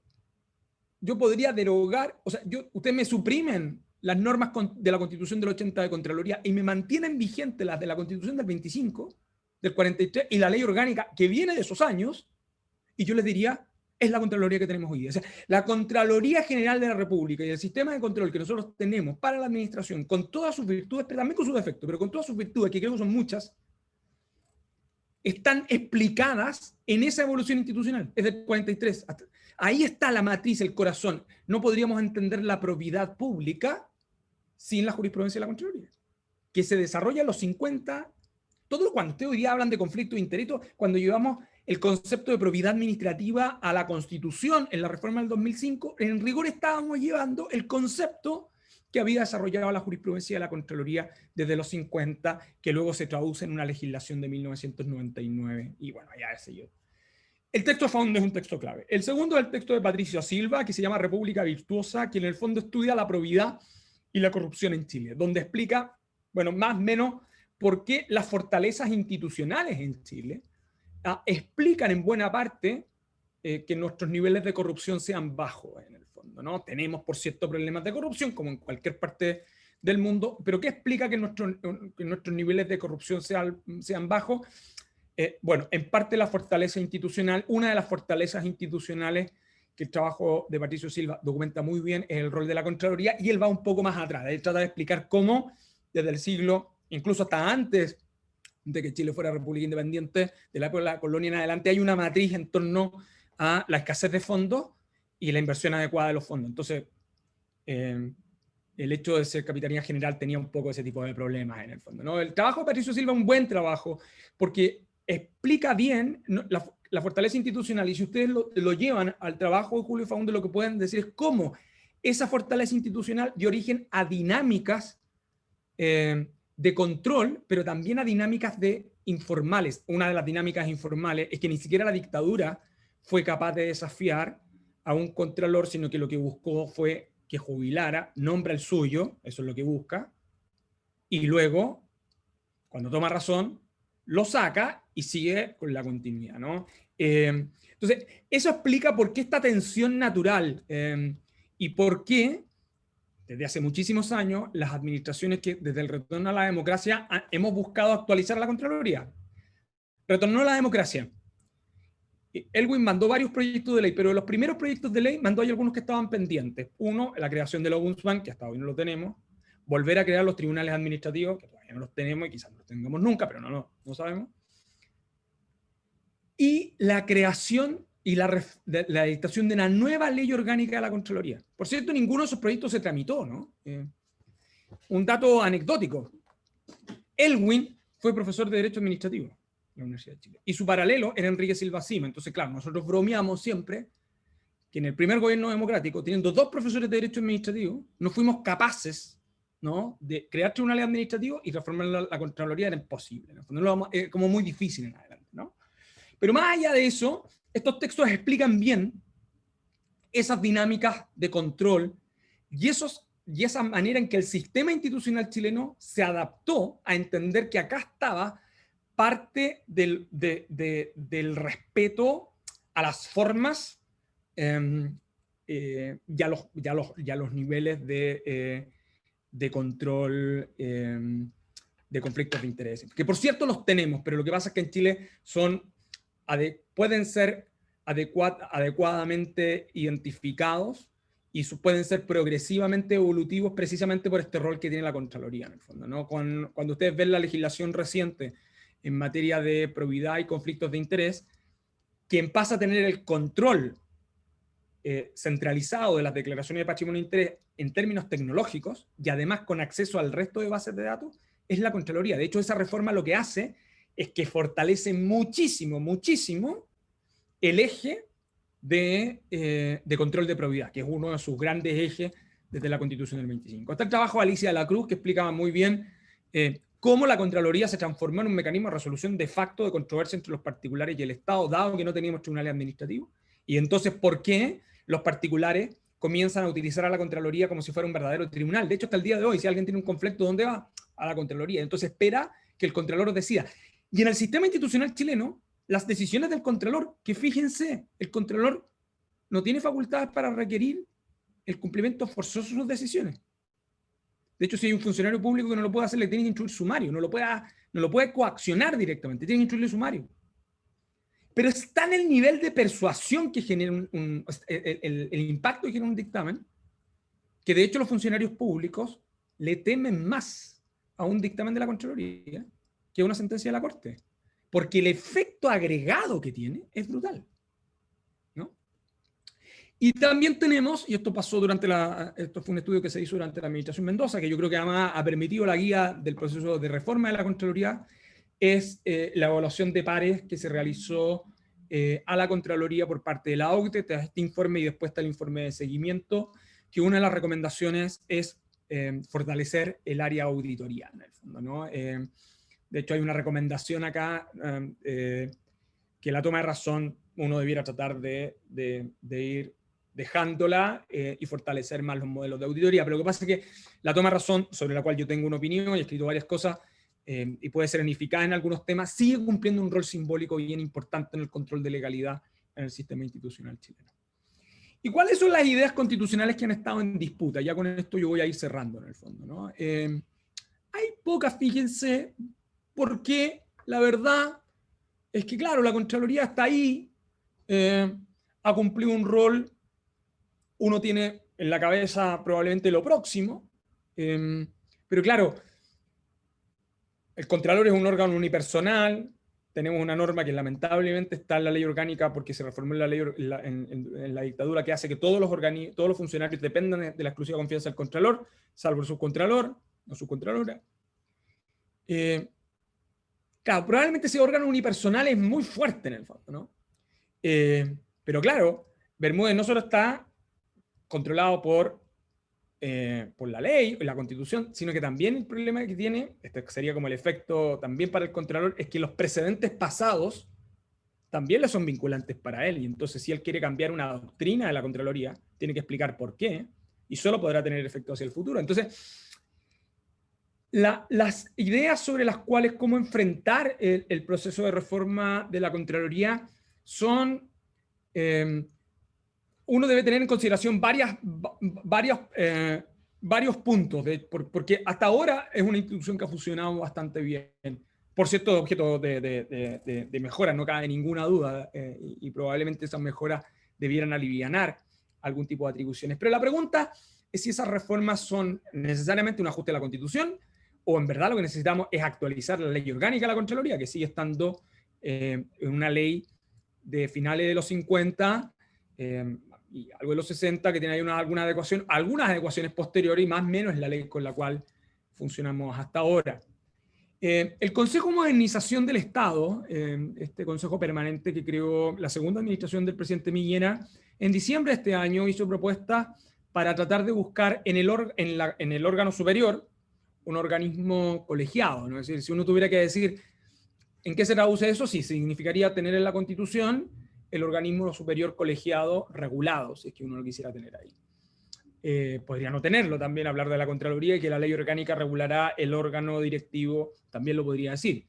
[SPEAKER 2] yo podría derogar, o sea, ustedes me suprimen las normas de la Constitución del 80 de Contraloría y me mantienen vigentes las de la Constitución del 25, del 43 y la ley orgánica que viene de esos años, y yo les diría, es la Contraloría que tenemos hoy día. O sea, la Contraloría General de la República y el sistema de control que nosotros tenemos para la administración, con todas sus virtudes, pero también con sus defectos, pero con todas sus virtudes, que creo que son muchas, están explicadas en esa evolución institucional, es del 43. Ahí está la matriz, el corazón. No podríamos entender la probidad pública sin la jurisprudencia de la Contraloría, que se desarrolla en los 50. Cuando ustedes hoy día hablan de conflicto de interés, cuando llevamos el concepto de probidad administrativa a la Constitución en la reforma del 2005, en rigor estábamos llevando el concepto que había desarrollado la jurisprudencia de la Contraloría desde los 50, que luego se traduce en una legislación de 1999. Y bueno, ya ese yo. El texto de Faúndez es un texto clave. El segundo es el texto de Patricio Silva, que se llama República Virtuosa, que en el fondo estudia la probidad y la corrupción en Chile, donde explica, bueno, más o menos, por qué las fortalezas institucionales en Chile explican en buena parte que nuestros niveles de corrupción sean bajos en el fondo, ¿no? Tenemos, por cierto, problemas de corrupción, como en cualquier parte del mundo, pero ¿qué explica que nuestros niveles de corrupción sean bajos? Bueno, en parte la fortaleza institucional, una de las fortalezas institucionales que el trabajo de Patricio Silva documenta muy bien es el rol de la Contraloría, y él va un poco más atrás. Él trata de explicar cómo desde el siglo, incluso hasta antes de que Chile fuera república independiente, de la época de la colonia en adelante, hay una matriz en torno a la escasez de fondos y la inversión adecuada de los fondos. Entonces, el hecho de ser Capitanía General tenía un poco ese tipo de problemas en el fondo, ¿no? El trabajo de Patricio Silva es un buen trabajo, porque explica bien, ¿no?, la fortaleza institucional, y si ustedes lo llevan al trabajo de Julio Faúndez, lo que pueden decir es cómo esa fortaleza institucional dio origen a dinámicas de control, pero también a dinámicas informales. Una de las dinámicas informales es que ni siquiera la dictadura fue capaz de desafiar a un contralor, sino que lo que buscó fue que jubilara, nombra el suyo, eso es lo que busca, y luego, cuando toma razón, lo saca y sigue con la continuidad, ¿no? Entonces, eso explica por qué esta tensión natural y por qué, desde hace muchísimos años, las administraciones que desde el retorno a la democracia hemos buscado actualizar la Contraloría. Retornó a la democracia. Elwin mandó varios proyectos de ley, pero de los primeros proyectos de ley mandó hay algunos que estaban pendientes. Uno, la creación del Ombudsman, que hasta hoy no lo tenemos. Volver a crear los tribunales administrativos, que todavía no los tenemos y quizás no los tengamos nunca, pero no sabemos. Y la creación y la dictación de una nueva ley orgánica de la Contraloría. Por cierto, ninguno de esos proyectos se tramitó, ¿no? Un dato anecdótico. Elwin fue profesor de Derecho Administrativo en la Universidad de Chile. Y su paralelo era Enrique Silva Sima. Entonces, claro, nosotros bromeamos siempre que en el primer gobierno democrático, teniendo 2 profesores de Derecho Administrativo, no fuimos capaces, ¿no?, de crear tribunales administrativos, y reformar la Contraloría era imposible, ¿no? Como muy difícil en adelante, ¿no? Pero más allá de eso, estos textos explican bien esas dinámicas de control y esa manera en que el sistema institucional chileno se adaptó a entender que acá estaba parte del respeto a las formas y a los niveles de control de conflictos de interés. Que por cierto los tenemos, pero lo que pasa es que en Chile pueden ser adecuadamente identificados y pueden ser progresivamente evolutivos precisamente por este rol que tiene la Contraloría, en el fondo, ¿no? Cuando ustedes ven la legislación reciente en materia de probidad y conflictos de interés, quien pasa a tener el control centralizado de las declaraciones de patrimonio de interés en términos tecnológicos, y además con acceso al resto de bases de datos, es la Contraloría. De hecho, esa reforma lo que hace es que fortalece muchísimo, muchísimo el eje de control de probidad, que es uno de sus grandes ejes desde la Constitución del 25. Está el trabajo de Alicia de la Cruz, que explicaba muy bien cómo la Contraloría se transformó en un mecanismo de resolución de facto de controversia entre los particulares y el Estado, dado que no teníamos tribunales administrativos, y entonces por qué los particulares comienzan a utilizar a la Contraloría como si fuera un verdadero tribunal. De hecho, hasta el día de hoy, si alguien tiene un conflicto, ¿dónde va? A la Contraloría. Entonces espera que el Contralor decida. Y en el sistema institucional chileno, las decisiones del Contralor, que fíjense, el Contralor no tiene facultades para requerir el cumplimiento forzoso de sus decisiones. De hecho, si hay un funcionario público que no lo puede hacer, le tienen que instruir sumario, no lo puede coaccionar directamente, tienen que instruirle sumario. Pero está en el nivel de persuasión que genera el impacto que genera un dictamen, que de hecho los funcionarios públicos le temen más a un dictamen de la Contraloría que a una sentencia de la Corte, porque el efecto agregado que tiene es brutal, ¿no? Y también tenemos, y esto pasó esto fue un estudio que se hizo durante la administración Mendoza, que yo creo que además ha permitido la guía del proceso de reforma de la Contraloría, es la evaluación de pares que se realizó a la Contraloría por parte de la OCDE, tras este informe, y después está el informe de seguimiento, que una de las recomendaciones es fortalecer el área auditorial, en el fondo, ¿no? De hecho, hay una recomendación acá que la toma de razón uno debiera tratar de ir dejándola y fortalecer más los modelos de auditoría. Pero lo que pasa es que la toma de razón, sobre la cual yo tengo una opinión y he escrito varias cosas, y puede ser ineficaz en algunos temas, sigue cumpliendo un rol simbólico bien importante en el control de legalidad en el sistema institucional chileno. ¿Y cuáles son las ideas constitucionales que han estado en disputa? Ya con esto yo voy a ir cerrando, en el fondo, ¿no? Hay pocas, fíjense, porque la verdad es que, claro, la Contraloría está ahí, ha cumplido un rol uno tiene en la cabeza probablemente lo próximo, pero claro, el Contralor es un órgano unipersonal. Tenemos una norma que lamentablemente está en la ley orgánica porque se reformó en la ley en la dictadura, que hace que todos los funcionarios dependan de la exclusiva confianza del Contralor, salvo el subcontralor o subcontralora. Claro, probablemente ese órgano unipersonal es muy fuerte en el fondo, ¿no? Pero claro, Bermúdez no solo está controlado por la ley, la Constitución, sino que también el problema que tiene, este sería como el efecto también para el Contralor, es que los precedentes pasados también le son vinculantes para él, y entonces si él quiere cambiar una doctrina de la Contraloría, tiene que explicar por qué, y solo podrá tener efecto hacia el futuro. Entonces, las ideas sobre las cuales cómo enfrentar el proceso de reforma de la Contraloría son... uno debe tener en consideración varios puntos, porque hasta ahora es una institución que ha funcionado bastante bien. Por cierto, objeto de mejora, no cabe ninguna duda, y probablemente esas mejoras debieran alivianar algún tipo de atribuciones. Pero la pregunta es si esas reformas son necesariamente un ajuste a la Constitución, o en verdad lo que necesitamos es actualizar la ley orgánica de la Contraloría, que sigue estando en una ley de finales de los 50, y algo de los 60, que tiene ahí algunas adecuaciones posteriores, y más o menos es la ley con la cual funcionamos hasta ahora. El Consejo de Modernización del Estado, este consejo permanente que creó la segunda administración del presidente Piñera, en diciembre de este año hizo propuestas para tratar de buscar en el órgano superior un organismo colegiado, ¿no? Es decir, si uno tuviera que decir en qué se traduce eso, sí, significaría tener en la Constitución el organismo superior colegiado regulado, si es que uno lo quisiera tener ahí. Podría no tenerlo también, hablar de la Contraloría, y que la ley orgánica regulará el órgano directivo, también lo podría decir.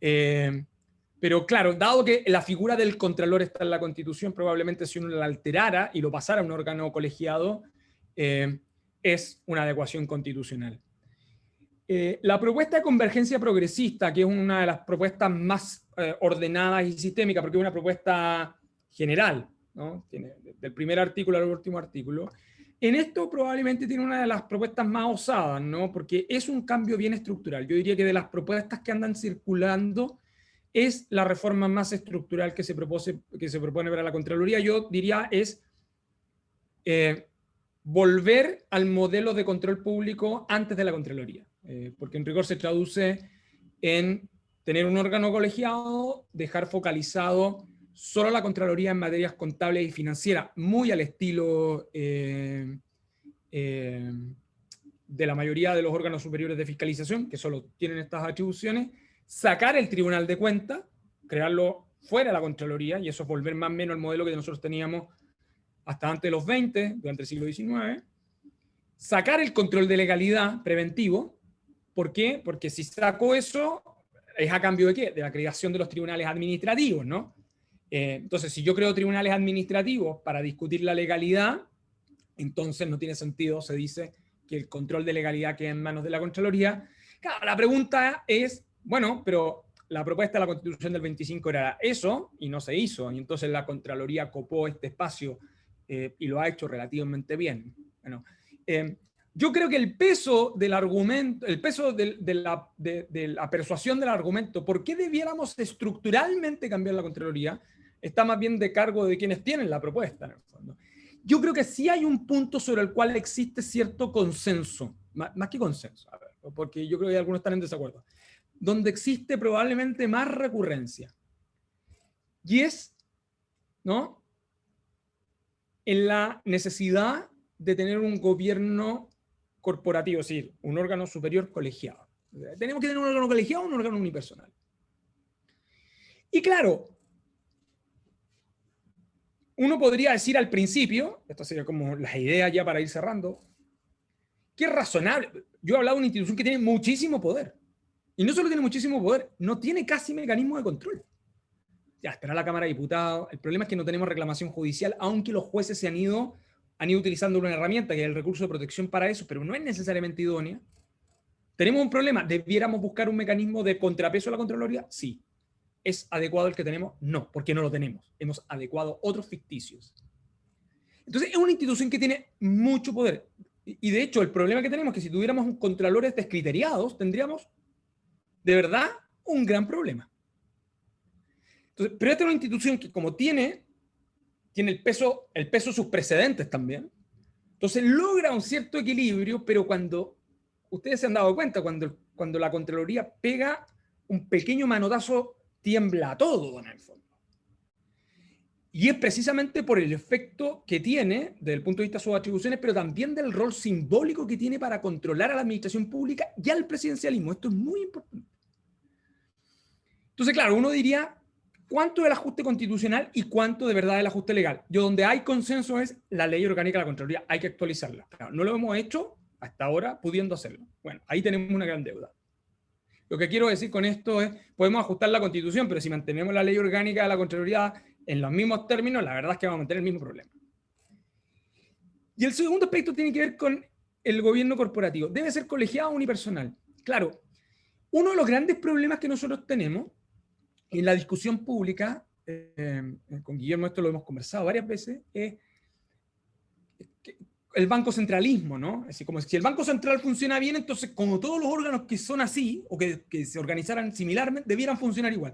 [SPEAKER 2] Pero claro, dado que la figura del Contralor está en la Constitución, probablemente si uno la alterara y lo pasara a un órgano colegiado, es una adecuación constitucional. La propuesta de convergencia progresista, que es una de las propuestas más ordenadas y sistémicas, porque es una propuesta general, ¿no? Tiene del primer artículo al último artículo. En esto probablemente tiene una de las propuestas más osadas, ¿no? Porque es un cambio bien estructural. Yo diría que de las propuestas que andan circulando es la reforma más estructural que se propone para la Contraloría. Yo diría es volver al modelo de control público antes de la Contraloría, porque en rigor se traduce en tener un órgano colegiado, dejar focalizado solo la Contraloría en materias contables y financieras, muy al estilo de la mayoría de los órganos superiores de fiscalización, que solo tienen estas atribuciones, sacar el Tribunal de Cuentas, crearlo fuera de la Contraloría, y eso es volver más o menos al modelo que nosotros teníamos hasta antes de los 20, durante el siglo XIX, sacar el control de legalidad preventivo. ¿Por qué? Porque si saco eso, ¿es a cambio de qué? De la creación de los tribunales administrativos, ¿no? Entonces, si yo creo tribunales administrativos para discutir la legalidad, entonces no tiene sentido, se dice, que el control de legalidad quede en manos de la Contraloría. Claro, la pregunta es, bueno, pero la propuesta de la Constitución del 25 era eso, y no se hizo, y entonces la Contraloría copó este espacio y lo ha hecho relativamente bien. Bueno, yo creo que el peso del argumento, el peso de la persuasión del argumento, ¿por qué debiéramos estructuralmente cambiar la Contraloría?, está más bien de cargo de quienes tienen la propuesta, en el fondo. Yo creo que sí hay un punto sobre el cual existe cierto consenso, más que consenso, a ver, porque yo creo que algunos están en desacuerdo, donde existe probablemente más recurrencia. Y es, ¿no?, en la necesidad de tener un gobierno corporativo, es decir, un órgano superior colegiado. Tenemos que tener un órgano colegiado o un órgano unipersonal. Y claro, uno podría decir al principio, esto sería como las ideas ya para ir cerrando, que es razonable. Yo he hablado de una institución que tiene muchísimo poder. Y no solo tiene muchísimo poder, no tiene casi mecanismo de control. Ya estará la Cámara de Diputados. El problema es que no tenemos reclamación judicial, aunque los jueces han ido utilizando una herramienta que es el recurso de protección para eso, pero no es necesariamente idónea. ¿Tenemos un problema? ¿Debiéramos buscar un mecanismo de contrapeso a la Contraloría? Sí. ¿Es adecuado el que tenemos? No, porque no lo tenemos. Hemos adecuado otros ficticios. Entonces es una institución que tiene mucho poder. Y de hecho el problema que tenemos es que si tuviéramos un contralores descriteriados, tendríamos de verdad un gran problema. Entonces, pero esta es una institución que como tiene el peso de sus precedentes también, entonces logra un cierto equilibrio, pero cuando ustedes se han dado cuenta, cuando la Contraloría pega un pequeño manotazo, tiembla todo en el fondo. Y es precisamente por el efecto que tiene, desde el punto de vista de sus atribuciones, pero también del rol simbólico que tiene para controlar a la administración pública y al presidencialismo. Esto es muy importante. Entonces, claro, uno diría, ¿cuánto del ajuste constitucional y cuánto de verdad del ajuste legal? Yo donde hay consenso es la ley orgánica de la Contraloría, hay que actualizarla. Claro, no lo hemos hecho hasta ahora pudiendo hacerlo. Bueno, ahí tenemos una gran deuda. Lo que quiero decir con esto es, podemos ajustar la Constitución, pero si mantenemos la ley orgánica de la Contraloría en los mismos términos, la verdad es que vamos a tener el mismo problema. Y el segundo aspecto tiene que ver con el gobierno corporativo. Debe ser colegiado o unipersonal. Claro, uno de los grandes problemas que nosotros tenemos en la discusión pública, con Guillermo esto lo hemos conversado varias veces, es el banco centralismo, ¿no? Es decir, como si el Banco Central funciona bien, entonces como todos los órganos que son así, o que se organizaran similarmente, debieran funcionar igual.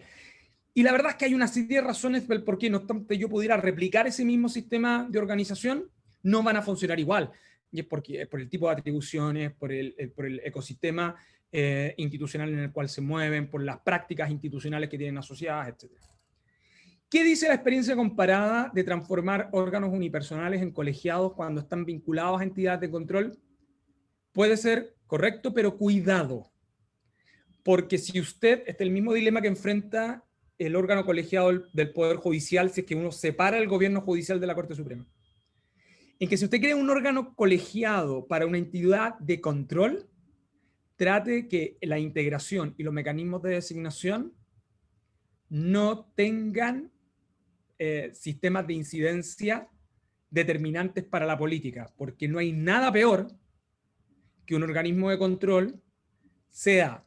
[SPEAKER 2] Y la verdad es que hay una serie de razones por qué no obstante yo pudiera replicar ese mismo sistema de organización, no van a funcionar igual. Y es porque, por el tipo de atribuciones, por el ecosistema institucional en el cual se mueven, por las prácticas institucionales que tienen asociadas, etc. ¿Qué dice la experiencia comparada de transformar órganos unipersonales en colegiados cuando están vinculados a entidades de control? Puede ser correcto, pero cuidado. Porque si usted, este es el mismo dilema que enfrenta el órgano colegiado del Poder Judicial, si es que uno separa el gobierno judicial de la Corte Suprema. En que si usted crea un órgano colegiado para una entidad de control, trate que la integración y los mecanismos de designación no tengan sistemas de incidencia determinantes para la política, porque no hay nada peor que un organismo de control sea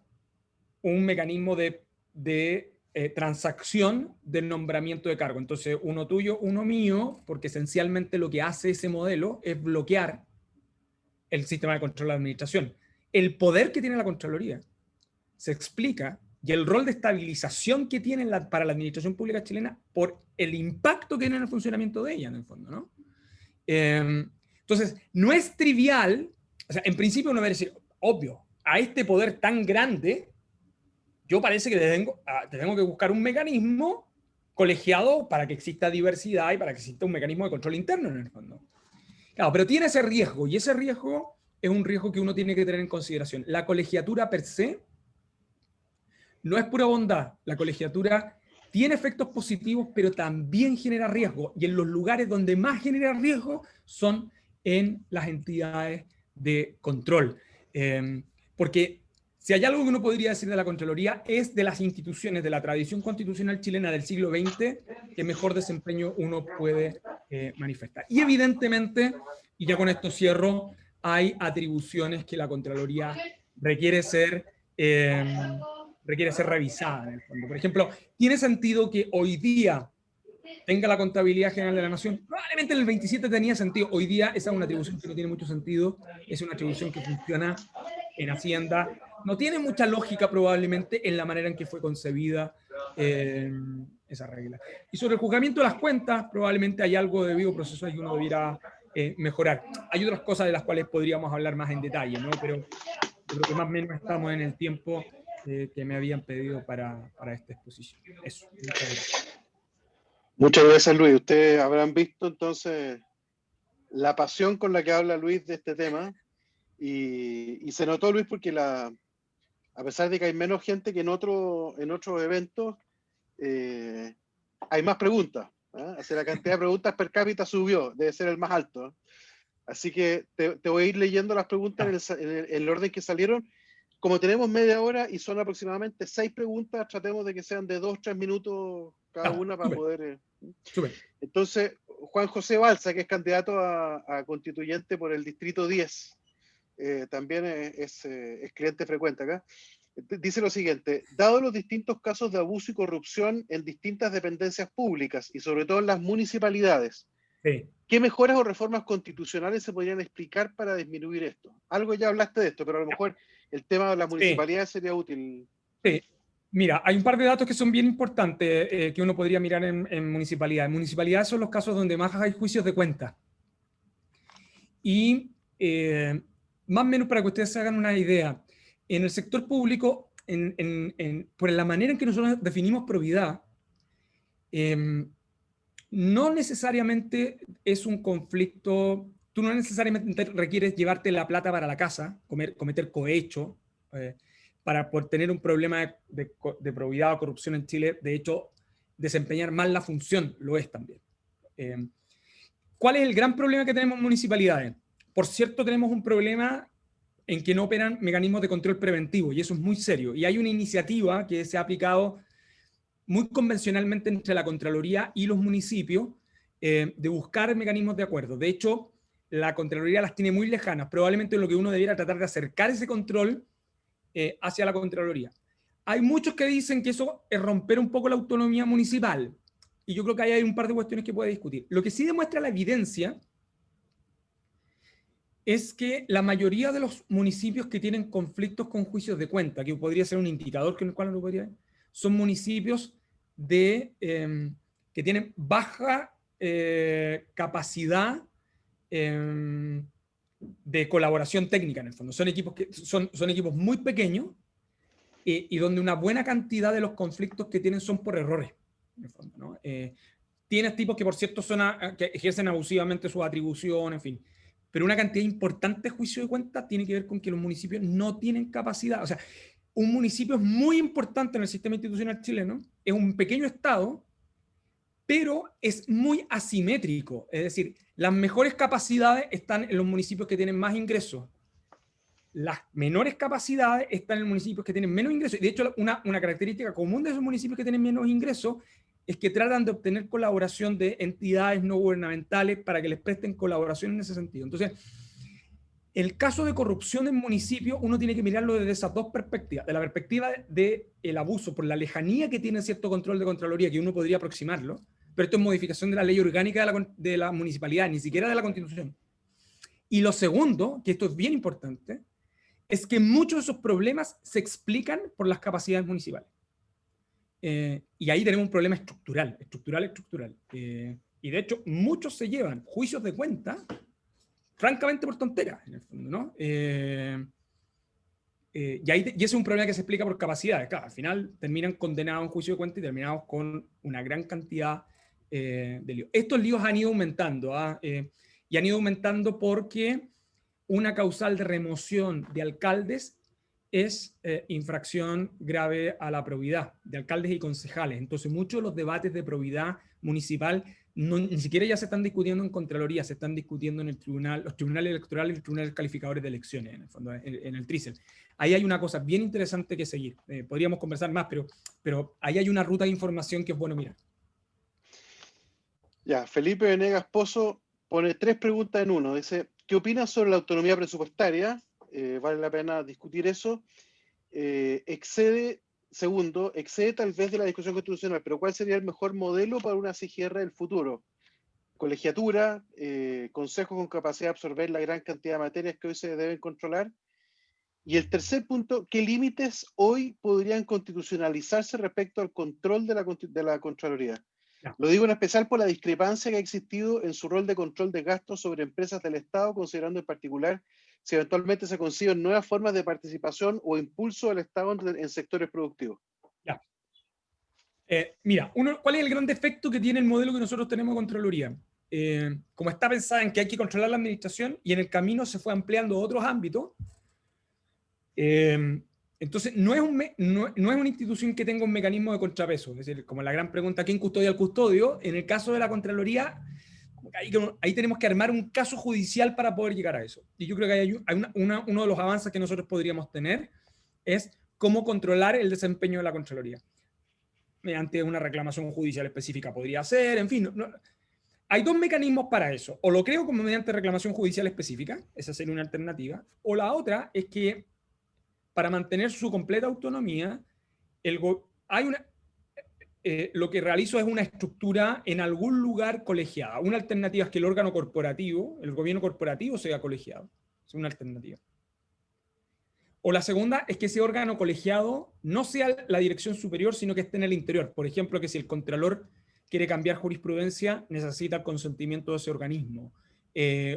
[SPEAKER 2] un mecanismo de transacción del nombramiento de cargo. Entonces, uno tuyo, uno mío, porque esencialmente lo que hace ese modelo es bloquear el sistema de control de la administración. El poder que tiene la Contraloría se explica y el rol de estabilización que tiene para la administración pública chilena por el impacto que tiene en el funcionamiento de ella, en el fondo, ¿no? Entonces, no es trivial, o sea, en principio uno va a decir, obvio, a este poder tan grande, yo parece que tengo que buscar un mecanismo colegiado para que exista diversidad y para que exista un mecanismo de control interno, en el fondo. Claro, pero tiene ese riesgo, y ese riesgo es un riesgo que uno tiene que tener en consideración. La colegiatura per se no es pura bondad. La colegiatura tiene efectos positivos, pero también genera riesgo. Y en los lugares donde más genera riesgo son en las entidades de control. Porque si hay algo que uno podría decir de la Contraloría, es de las instituciones de la tradición constitucional chilena del siglo XX que mejor desempeño uno puede manifestar. Y evidentemente, y ya con esto cierro, hay atribuciones que la Contraloría requiere ser revisada en el fondo. Por ejemplo, ¿tiene sentido que hoy día tenga la contabilidad general de la nación? Probablemente en el 27 tenía sentido. Hoy día esa es una atribución que no tiene mucho sentido. Es una atribución que funciona en Hacienda. No tiene mucha lógica probablemente en la manera en que fue concebida esa regla. Y sobre el juzgamiento de las cuentas, probablemente hay algo de debido proceso que uno debiera mejorar. Hay otras cosas de las cuales podríamos hablar más en detalle, ¿no? Pero yo creo que más o menos estamos en el tiempo que me habían pedido para esta exposición. Eso. Muchas gracias.
[SPEAKER 1] Muchas gracias, Luis. Ustedes habrán visto entonces la pasión con la que habla Luis de este tema. Y se notó, Luis, porque a pesar de que hay menos gente que en otros eventos, hay más preguntas. Así la cantidad de preguntas per cápita subió, debe ser el más alto. Así que te voy a ir leyendo las preguntas en el orden que salieron. Como tenemos media hora y son aproximadamente 6 preguntas, tratemos de que sean de 2-3 minutos cada una para poder... Entonces, Juan José Balsa, que es candidato a constituyente por el Distrito 10, también es cliente frecuente acá, dice lo siguiente: dado los distintos casos de abuso y corrupción en distintas dependencias públicas y sobre todo en las municipalidades,
[SPEAKER 2] Sí.
[SPEAKER 1] ¿Qué mejoras o reformas constitucionales se podrían explicar para disminuir esto? Algo ya hablaste de esto, pero a lo mejor el tema de las
[SPEAKER 2] Sí,
[SPEAKER 1] municipalidades sería útil.
[SPEAKER 2] sí. Mira, hay un par de datos que son bien importantes que uno podría mirar en municipalidades. En municipalidades son los casos donde más hay juicios de cuenta. Y más o menos para que ustedes se hagan una idea, en el sector público, por la manera en que nosotros definimos probidad, no necesariamente es un conflicto, tú no necesariamente requieres llevarte la plata para la casa, cometer cohecho, eh, para por tener un problema de probidad o corrupción en Chile. De hecho, desempeñar mal la función lo es también. Eh, ¿Cuál es el gran problema que tenemos en municipalidades? Por cierto, tenemos un problema en que no operan mecanismos de control preventivo, y eso es muy serio. Y hay una iniciativa que se ha aplicado muy convencionalmente entre la Contraloría y los municipios de buscar mecanismos de acuerdo. De hecho, la Contraloría las tiene muy lejanas. Probablemente lo que uno debiera tratar de acercar ese control hacia la Contraloría. Hay muchos que dicen que eso es romper un poco la autonomía municipal. Y yo creo que ahí hay un par de cuestiones que puede discutir. Lo que sí demuestra la evidencia es que la mayoría de los municipios que tienen conflictos con juicios de cuenta, que podría ser un indicador con el cual lo podría ver, son municipios que tienen baja capacidad de colaboración técnica, en el fondo. Son equipos muy pequeños y donde una buena cantidad de los conflictos que tienen son por errores, en el fondo, ¿no? Tienes tipos que, por cierto, que ejercen abusivamente sus atribuciones, en fin. Pero una cantidad importante de juicio de cuenta tiene que ver con que los municipios no tienen capacidad. O sea, un municipio es muy importante en el sistema institucional chileno, es un pequeño estado, pero es muy asimétrico. Es decir, las mejores capacidades están en los municipios que tienen más ingresos. Las menores capacidades están en municipios que tienen menos ingresos. De hecho, una característica común de esos municipios que tienen menos ingresos es que tratan de obtener colaboración de entidades no gubernamentales para que les presten colaboración en ese sentido. Entonces, el caso de corrupción en municipios, uno tiene que mirarlo desde esas dos perspectivas. De la perspectiva del abuso, por la lejanía que tiene cierto control de Contraloría, que uno podría aproximarlo, pero esto es modificación de la ley orgánica de la municipalidad, ni siquiera de la Constitución. Y lo segundo, que esto es bien importante, es que muchos de esos problemas se explican por las capacidades municipales. Y ahí tenemos un problema estructural. Y de hecho, muchos se llevan juicios de cuenta, francamente por tonteras, en el fondo, ¿no? Y ese es un problema que se explica por capacidades. Claro, al final terminan condenados en juicio de cuenta y terminados con una gran cantidad de líos. Estos líos han ido aumentando, y han ido aumentando porque una causal de remoción de alcaldes es infracción grave a la probidad de alcaldes y concejales. Entonces, muchos de los debates de probidad municipal ni siquiera ya se están discutiendo en Contraloría, se están discutiendo en los tribunales electorales y los tribunales calificadores de elecciones, en el fondo, en el TRICEL. Ahí hay una cosa bien interesante que seguir. Podríamos conversar más, pero ahí hay una ruta de información que es bueno mirar.
[SPEAKER 1] Ya, Felipe Venegas Pozo pone 3 preguntas en uno. Dice, ¿qué opinas sobre la autonomía presupuestaria? Vale la pena discutir eso. Segundo, excede tal vez de la discusión constitucional, pero ¿cuál sería el mejor modelo para una CGR del futuro? Colegiatura, consejos con capacidad de absorber la gran cantidad de materias que hoy se deben controlar. Y el tercer punto, ¿qué límites hoy podrían constitucionalizarse respecto al control de la Contraloría?
[SPEAKER 2] Ya.
[SPEAKER 1] Lo digo en especial por la discrepancia que ha existido en su rol de control de gastos sobre empresas del Estado, considerando en particular si eventualmente se consiguen nuevas formas de participación o impulso del Estado en sectores productivos.
[SPEAKER 2] Ya. Mira, ¿cuál es el gran defecto que tiene el modelo que nosotros tenemos de Contraloría? Como está pensada en que hay que controlar la administración y en el camino se fue ampliando a otros ámbitos, entonces no es una institución que tenga un mecanismo de contrapeso. Es decir, como la gran pregunta, ¿quién custodia al custodio? En el caso de la Contraloría, ahí tenemos que armar un caso judicial para poder llegar a eso. Y yo creo que uno de los avances que nosotros podríamos tener es cómo controlar el desempeño de la Contraloría. Mediante una reclamación judicial específica podría ser, en fin. Hay dos mecanismos para eso. O lo creo como mediante reclamación judicial específica, esa sería una alternativa, o la otra es que para mantener su completa autonomía, lo que realizo es una estructura en algún lugar colegiada. Una alternativa es que el órgano corporativo, el gobierno corporativo sea colegiado. Es una alternativa. O la segunda es que ese órgano colegiado no sea la dirección superior, sino que esté en el interior. Por ejemplo, que si el contralor quiere cambiar jurisprudencia, necesita el consentimiento de ese organismo.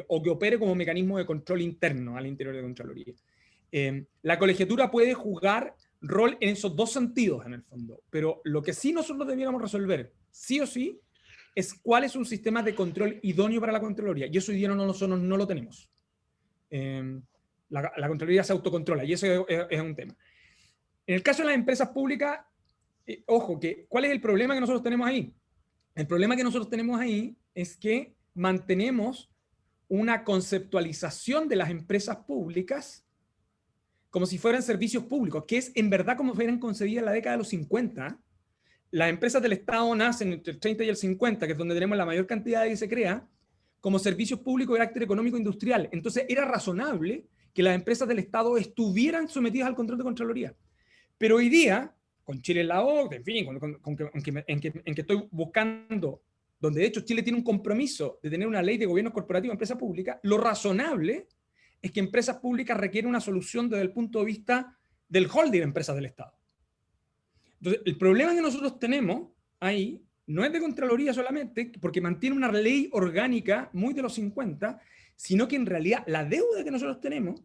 [SPEAKER 2] O que opere como mecanismo de control interno al interior de Contraloría. La colegiatura puede jugar rol en esos dos sentidos, en el fondo. Pero lo que sí nosotros debiéramos resolver, sí o sí, es cuál es un sistema de control idóneo para la Contraloría. Y eso hoy día no lo tenemos. La Contraloría se autocontrola, y eso es un tema. En el caso de las empresas públicas, ojo, ¿cuál es el problema que nosotros tenemos ahí? El problema que nosotros tenemos ahí es que mantenemos una conceptualización de las empresas públicas como si fueran servicios públicos, que es en verdad como fueran concebidas en la década de los 50. Las empresas del Estado nacen entre el 30 y el 50, que es donde tenemos la mayor cantidad de que se crea, como servicios públicos de carácter económico industrial. Entonces era razonable que las empresas del Estado estuvieran sometidas al control de Contraloría. Pero hoy día, con Chile en la OCDE, en fin, en que estoy buscando, donde de hecho Chile tiene un compromiso de tener una ley de gobierno corporativo de empresa pública, lo razonable es que empresas públicas requieren una solución desde el punto de vista del holding de empresas del Estado. Entonces, el problema que nosotros tenemos ahí no es de Contraloría solamente, porque mantiene una ley orgánica muy de los 50, sino que en realidad la deuda que nosotros tenemos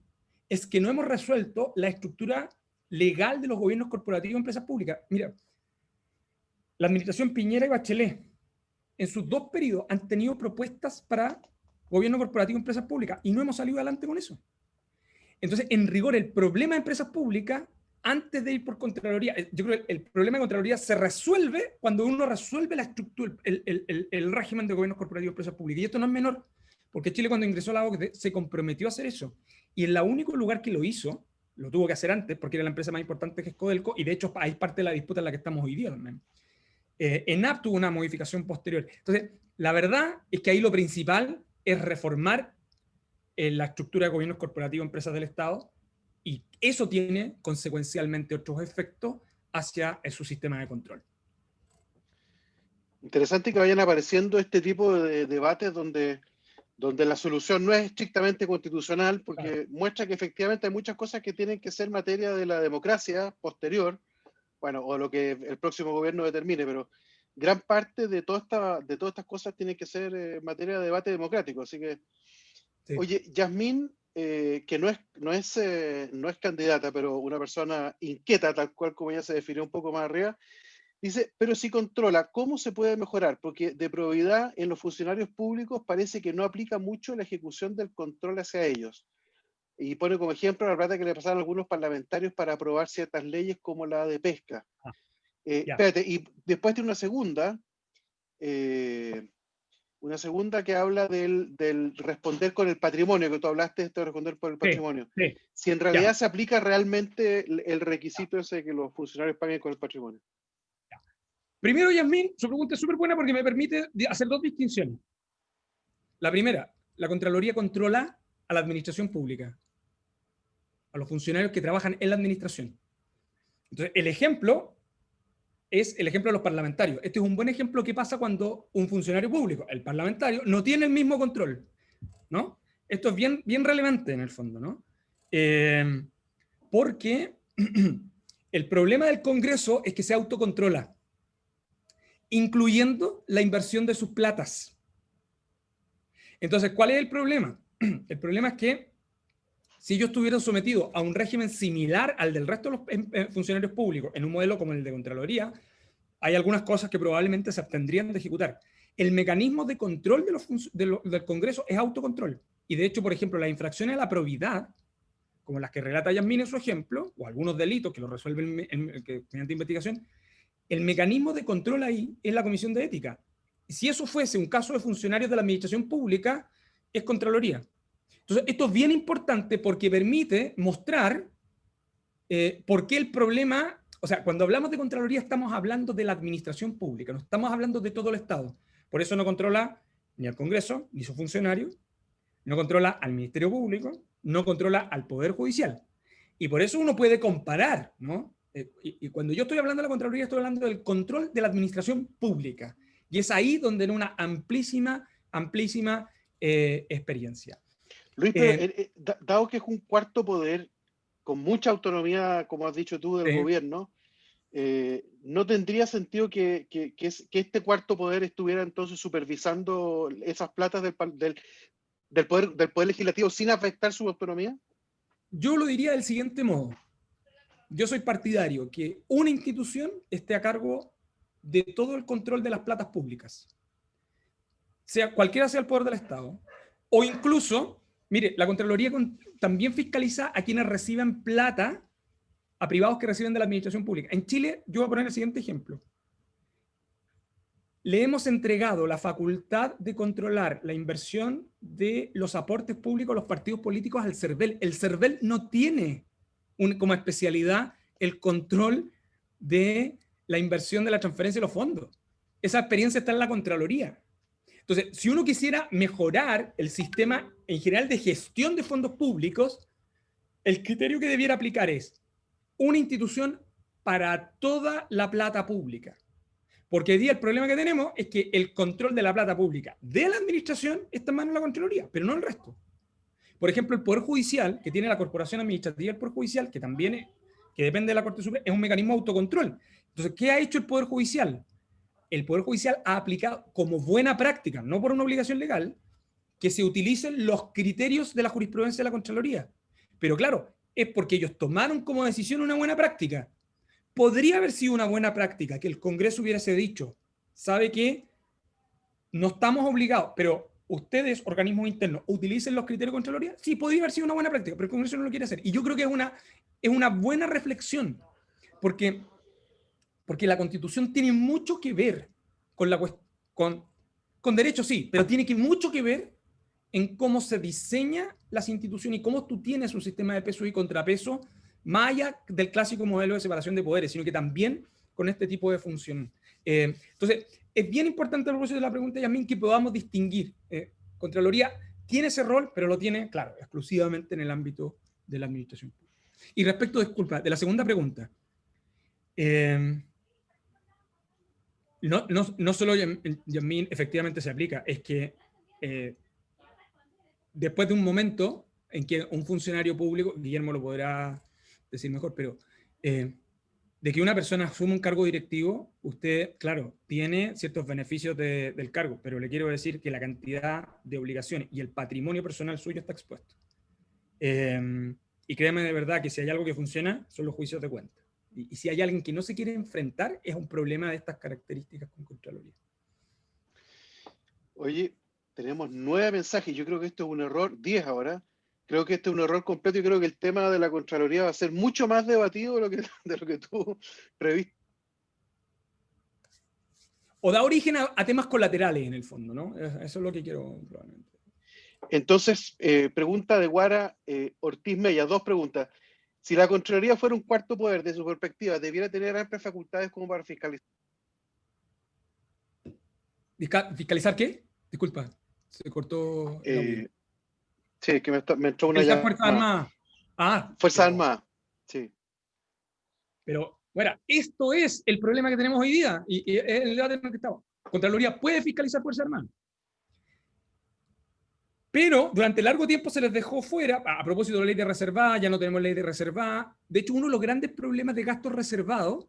[SPEAKER 2] es que no hemos resuelto la estructura legal de los gobiernos corporativos de empresas públicas. Mira, la administración Piñera y Bachelet, en sus dos periodos, han tenido propuestas para gobierno corporativo de empresas públicas y no hemos salido adelante con eso. Entonces, en rigor, el problema de empresas públicas, antes de ir por Contraloría, yo creo que el problema de Contraloría se resuelve cuando uno resuelve la estructura, el régimen de gobiernos corporativos de empresas públicas. Y esto no es menor, porque Chile cuando ingresó a la OCDE se comprometió a hacer eso. Y en el único lugar que lo hizo, lo tuvo que hacer antes, porque era la empresa más importante que es Codelco, y de hecho hay parte de la disputa en la que estamos hoy día también. ENAP tuvo una modificación posterior. Entonces, la verdad es que ahí lo principal es reformar la estructura de gobiernos corporativos de empresas del Estado, y eso tiene consecuencialmente otros efectos hacia su sistema de control.
[SPEAKER 1] Interesante que vayan apareciendo este tipo de debates donde la solución no es estrictamente constitucional, porque muestra que efectivamente hay muchas cosas que tienen que ser materia de la democracia posterior, bueno, o lo que el próximo gobierno determine, pero gran parte de todas estas cosas tienen que ser materia de debate democrático. Así que, sí. Oye, Yasmín, que no es candidata, pero una persona inquieta, tal cual como ella se definió un poco más arriba, dice, pero si controla, ¿cómo se puede mejorar? Porque de probidad en los funcionarios públicos parece que no aplica mucho la ejecución del control hacia ellos. Y pone como ejemplo la plata que le pasaron a algunos parlamentarios para aprobar ciertas leyes como la de pesca. Espérate, y después tiene una segunda que habla del responder con el patrimonio, que tú hablaste de esto de responder por el patrimonio. Sí. Si en realidad se aplica realmente el requisito ese de que los funcionarios paguen con el patrimonio.
[SPEAKER 2] Primero, Yasmín, su pregunta es súper buena porque me permite hacer dos distinciones. La primera, la Contraloría controla a la administración pública, a los funcionarios que trabajan en la administración. Entonces, el ejemplo es el ejemplo de los parlamentarios. Este es un buen ejemplo que pasa cuando un funcionario público, el parlamentario, no tiene el mismo control, ¿no? Esto es bien relevante en el fondo, ¿no? Porque el problema del Congreso es que se autocontrola, incluyendo la inversión de sus platas. Entonces, ¿cuál es el problema? El problema es que si ellos estuvieran sometidos a un régimen similar al del resto de los funcionarios públicos, en un modelo como el de Contraloría, hay algunas cosas que probablemente se abstendrían de ejecutar. El mecanismo de control del Congreso es autocontrol. Y de hecho, por ejemplo, las infracciones a la probidad, como las que relata Yasmín en su ejemplo, o algunos delitos que lo resuelven mediante investigación, el mecanismo de control ahí es la Comisión de Ética. Si eso fuese un caso de funcionarios de la administración pública, es Contraloría. Entonces, esto es bien importante porque permite mostrar por qué el problema, o sea, cuando hablamos de Contraloría estamos hablando de la administración pública, no estamos hablando de todo el Estado. Por eso no controla ni al Congreso, ni sus funcionarios, no controla al Ministerio Público, no controla al Poder Judicial. Y por eso uno puede comparar, ¿no?, Y cuando yo estoy hablando de la Contraloría, estoy hablando del control de la administración pública. Y es ahí donde en una amplísima experiencia.
[SPEAKER 1] Luis, pero dado que es un cuarto poder con mucha autonomía, como has dicho tú, del gobierno, ¿no tendría sentido que este cuarto poder estuviera entonces supervisando esas platas del poder legislativo sin afectar su autonomía?
[SPEAKER 2] Yo lo diría del siguiente modo. Yo soy partidario que una institución esté a cargo de todo el control de las platas públicas. Cualquiera sea el poder del Estado. O incluso, mire, la Contraloría también fiscaliza a quienes reciben plata, a privados que reciben de la administración pública. En Chile, yo voy a poner el siguiente ejemplo. Le hemos entregado la facultad de controlar la inversión de los aportes públicos a los partidos políticos al CERVEL. El CERVEL no tiene como especialidad el control de la inversión de la transferencia de los fondos. Esa experiencia está en la Contraloría. Entonces, si uno quisiera mejorar el sistema en general de gestión de fondos públicos, el criterio que debiera aplicar es una institución para toda la plata pública. Porque hoy día el problema que tenemos es que el control de la plata pública de la administración está en manos de la Contraloría, pero no el resto. Por ejemplo, el Poder Judicial, que tiene la Corporación Administrativa del Poder Judicial, que también que depende de la Corte Suprema, es un mecanismo de autocontrol. Entonces, ¿qué ha hecho el Poder Judicial? El Poder Judicial ha aplicado como buena práctica, no por una obligación legal, que se utilicen los criterios de la jurisprudencia de la Contraloría. Pero claro, es porque ellos tomaron como decisión una buena práctica. Podría haber sido una buena práctica que el Congreso hubiese dicho, ¿sabe qué? No estamos obligados, pero ustedes, organismos internos, utilicen los criterios de Contraloría. Sí, podría haber sido una buena práctica, pero el Congreso no lo quiere hacer. Y yo creo que es una buena reflexión, porque la Constitución tiene mucho que ver con derechos, sí, pero tiene mucho que ver en cómo se diseña las instituciones y cómo tú tienes un sistema de peso y contrapeso más allá del clásico modelo de separación de poderes, sino que también con este tipo de función. Entonces, es bien importante a propósito de la pregunta, Yasmín, que podamos distinguir. Contraloría tiene ese rol, pero lo tiene, claro, exclusivamente en el ámbito de la administración. Y respecto, disculpa, de la segunda pregunta, no solo Yasmín efectivamente se aplica, es que después de un momento en que un funcionario público, Guillermo lo podrá decir mejor, pero de que una persona asume un cargo directivo, usted, claro, tiene ciertos beneficios del cargo, pero le quiero decir que la cantidad de obligaciones y el patrimonio personal suyo está expuesto. Y créeme de verdad que si hay algo que funciona, son los juicios de cuenta. Y si hay alguien que no se quiere enfrentar, es un problema de estas características con Contraloría.
[SPEAKER 1] Oye, tenemos 9 mensajes. Yo creo que esto es un error, 10 ahora. Creo que este es un error completo y creo que el tema de la Contraloría va a ser mucho más debatido de lo que tú previste.
[SPEAKER 2] O da origen a temas colaterales en el fondo, ¿no? Eso es lo que quiero probablemente.
[SPEAKER 1] Entonces, pregunta de Guara Ortiz Mella, 2 preguntas. Si la Contraloría fuera un cuarto poder, de su perspectiva, ¿debiera tener amplias facultades como para fiscalizar?
[SPEAKER 2] ¿Fiscalizar qué? Disculpa, se cortó.
[SPEAKER 1] Sí, es que me entró una llamada.
[SPEAKER 2] Fuerzas Armadas.
[SPEAKER 1] Fuerzas Armadas, sí.
[SPEAKER 2] Pero, bueno, esto es el problema que tenemos hoy día y es el debate en el que estamos. Contraloría puede fiscalizar Fuerzas Armadas. Pero durante largo tiempo se les dejó fuera, a propósito de la ley de reservada, ya no tenemos ley de reservada. De hecho, uno de los grandes problemas de gastos reservados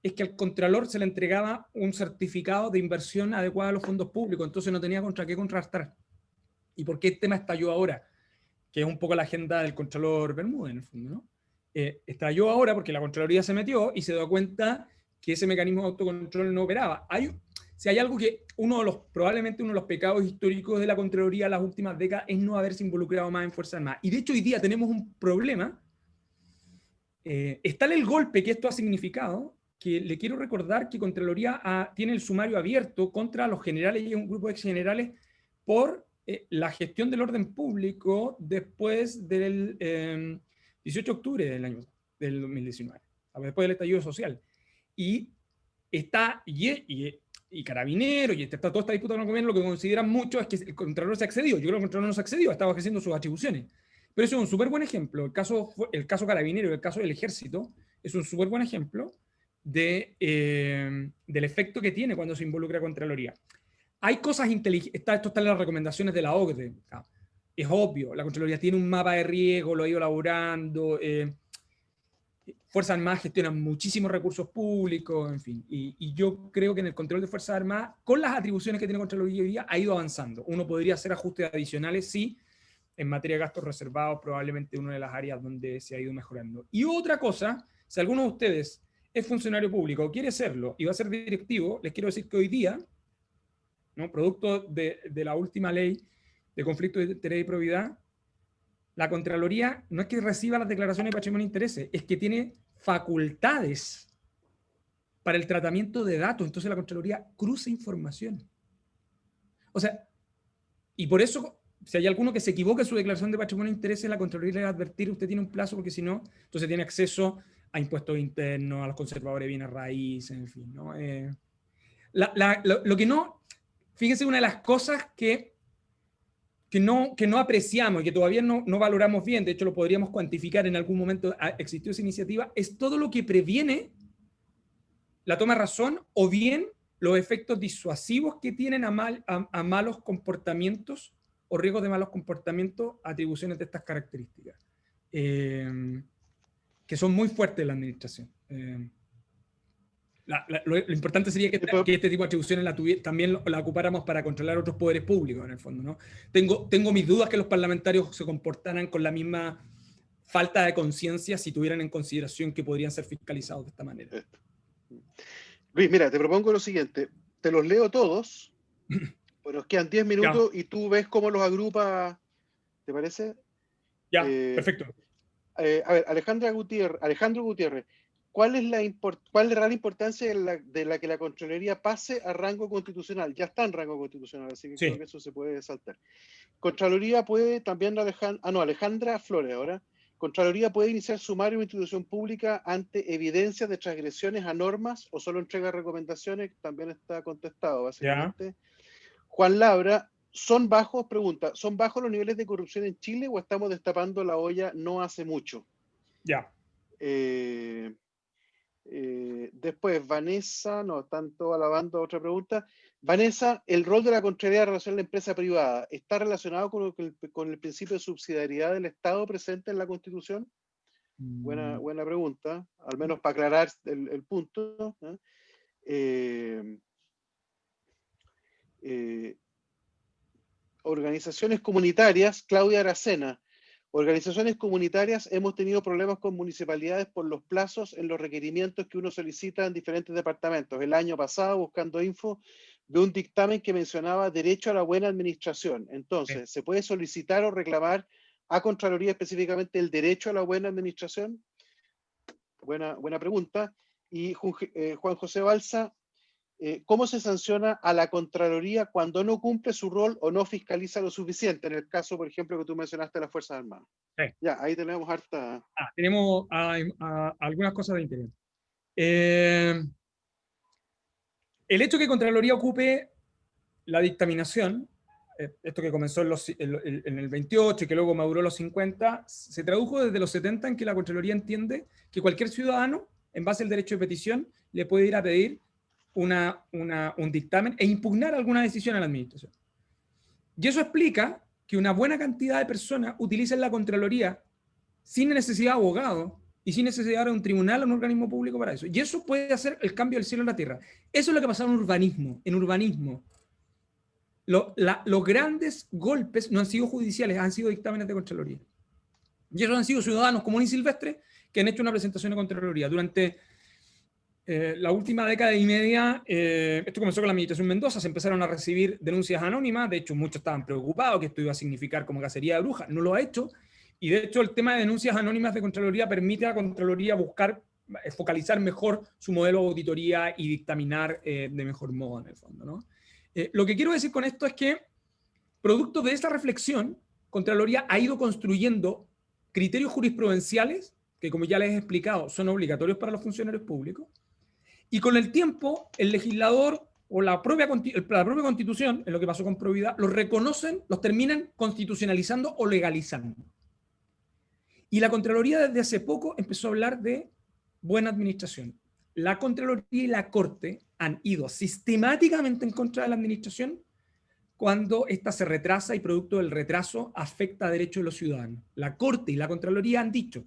[SPEAKER 2] es que al Contralor se le entregaba un certificado de inversión adecuado a los fondos públicos, entonces no tenía contra qué contrastar. ¿Y por qué el tema estalló ahora? Que es un poco la agenda del Contralor Bermúdez, en el fondo, ¿no? Estalló ahora porque la Contraloría se metió y se dio cuenta que ese mecanismo de autocontrol no operaba. Si hay algo que probablemente uno de los pecados históricos de la Contraloría en las últimas décadas es no haberse involucrado más en Fuerzas Armadas. Y de hecho hoy día tenemos un problema. Está el golpe que esto ha significado, que le quiero recordar que Contraloría tiene el sumario abierto contra los generales y un grupo de exgenerales por la gestión del orden público después del 18 de octubre del 2019, después del estallido social. Y está, y Carabineros, y está toda esta disputa con el gobierno, lo que consideran mucho es que el Contralor se ha excedido. Yo creo que el Contralor no se ha excedido, estaba ejerciendo sus atribuciones. Pero eso es un súper buen ejemplo. El caso Carabinero y el caso del Ejército es un súper buen ejemplo del efecto que tiene cuando se involucra Contraloría. Hay cosas inteligentes, esto está en las recomendaciones de la OCDE. Es obvio, la Contraloría tiene un mapa de riesgo, lo ha ido elaborando, Fuerzas Armadas gestionan muchísimos recursos públicos, en fin, y yo creo que en el control de Fuerzas Armadas, con las atribuciones que tiene Contraloría hoy día, ha ido avanzando. Uno podría hacer ajustes adicionales, sí, en materia de gastos reservados, probablemente una de las áreas donde se ha ido mejorando. Y otra cosa, si alguno de ustedes es funcionario público o quiere serlo y va a ser directivo, les quiero decir que hoy día, ¿no?, producto de la última ley de conflicto de interés y probidad, la Contraloría no es que reciba las declaraciones de patrimonio e intereses, es que tiene facultades para el tratamiento de datos. Entonces la Contraloría cruza información. O sea, y por eso, si hay alguno que se equivoque en su declaración de patrimonio e intereses, la Contraloría le va a advertir, usted tiene un plazo, porque si no, entonces tiene acceso a impuestos internos, a los conservadores de bienes raíces, en fin, ¿no? Lo que no, fíjense, una de las cosas que no apreciamos y que todavía no valoramos bien, de hecho lo podríamos cuantificar en algún momento, existió esa iniciativa, es todo lo que previene la toma de razón o bien los efectos disuasivos que tienen a malos comportamientos o riesgos de malos comportamientos, atribuciones de estas características, que son muy fuertes en la administración. Lo importante sería que este tipo de atribuciones también la ocupáramos para controlar otros poderes públicos, en el fondo, ¿no? Tengo mis dudas que los parlamentarios se comportaran con la misma falta de conciencia si tuvieran en consideración que podrían ser fiscalizados de esta manera.
[SPEAKER 1] Luis, mira, te propongo lo siguiente. Te los leo todos, pero nos quedan 10 minutos y tú ves cómo los agrupa, ¿te parece?
[SPEAKER 2] Ya, perfecto.
[SPEAKER 1] A ver, Alejandro Gutiérrez, ¿cuál es la real importancia de la que la Contraloría pase a rango constitucional? Ya está en rango constitucional, así que creo que eso se puede saltar. Contraloría puede también, Alejandra Flores ahora. Contraloría puede iniciar sumario de institución pública ante evidencias de transgresiones a normas o solo entrega recomendaciones, también está contestado, básicamente. Juan Labra, ¿son bajos los niveles de corrupción en Chile o estamos destapando la olla no hace mucho?
[SPEAKER 2] Ya.
[SPEAKER 1] Después, Vanessa, no, tanto alabando otra pregunta. Vanessa, ¿el rol de la Contraloría en relación a la empresa privada está relacionado con el principio de subsidiariedad del Estado presente en la Constitución? Buena pregunta, al menos para aclarar el punto. Organizaciones comunitarias, Claudia Aracena. Organizaciones comunitarias, hemos tenido problemas con municipalidades por los plazos en los requerimientos que uno solicita en diferentes departamentos. El año pasado, buscando info, de un dictamen que mencionaba derecho a la buena administración. Entonces, ¿se puede solicitar o reclamar a Contraloría específicamente el derecho a la buena administración? Buena pregunta. Y Juan José Balsa, ¿cómo se sanciona a la Contraloría cuando no cumple su rol o no fiscaliza lo suficiente? En el caso, por ejemplo, que tú mencionaste de las Fuerzas Armadas. Sí. Ya, ahí tenemos harta...
[SPEAKER 2] tenemos algunas cosas de interés. El hecho que Contraloría ocupe la dictaminación, esto que comenzó en el 28 y que luego maduró los 50, se tradujo desde los 70 en que la Contraloría entiende que cualquier ciudadano, en base al derecho de petición, le puede ir a pedir un dictamen e impugnar alguna decisión a la administración. Y eso explica que una buena cantidad de personas utilicen la Contraloría sin necesidad de abogado y sin necesidad de un tribunal o un organismo público para eso. Y eso puede hacer el cambio del cielo a la tierra. Eso es lo que ha pasado en urbanismo. En urbanismo, los grandes golpes no han sido judiciales, han sido dictámenes de Contraloría. Y esos han sido ciudadanos comunes y silvestres que han hecho una presentación de Contraloría. Durante la última década y media, esto comenzó con la Administración Mendoza, se empezaron a recibir denuncias anónimas, de hecho muchos estaban preocupados que esto iba a significar como cacería de brujas, no lo ha hecho, y de hecho el tema de denuncias anónimas de Contraloría permite a la Contraloría focalizar mejor su modelo de auditoría y dictaminar de mejor modo en el fondo, ¿no? Lo que quiero decir con esto es que, producto de esta reflexión, Contraloría ha ido construyendo criterios jurisprudenciales que, como ya les he explicado, son obligatorios para los funcionarios públicos, y con el tiempo el legislador o la propia Constitución, en lo que pasó con probidad, los reconocen, los terminan constitucionalizando o legalizando. Y la Contraloría desde hace poco empezó a hablar de buena administración. La Contraloría y la Corte han ido sistemáticamente en contra de la administración cuando ésta se retrasa y producto del retraso afecta a derechos de los ciudadanos. La Corte y la Contraloría han dicho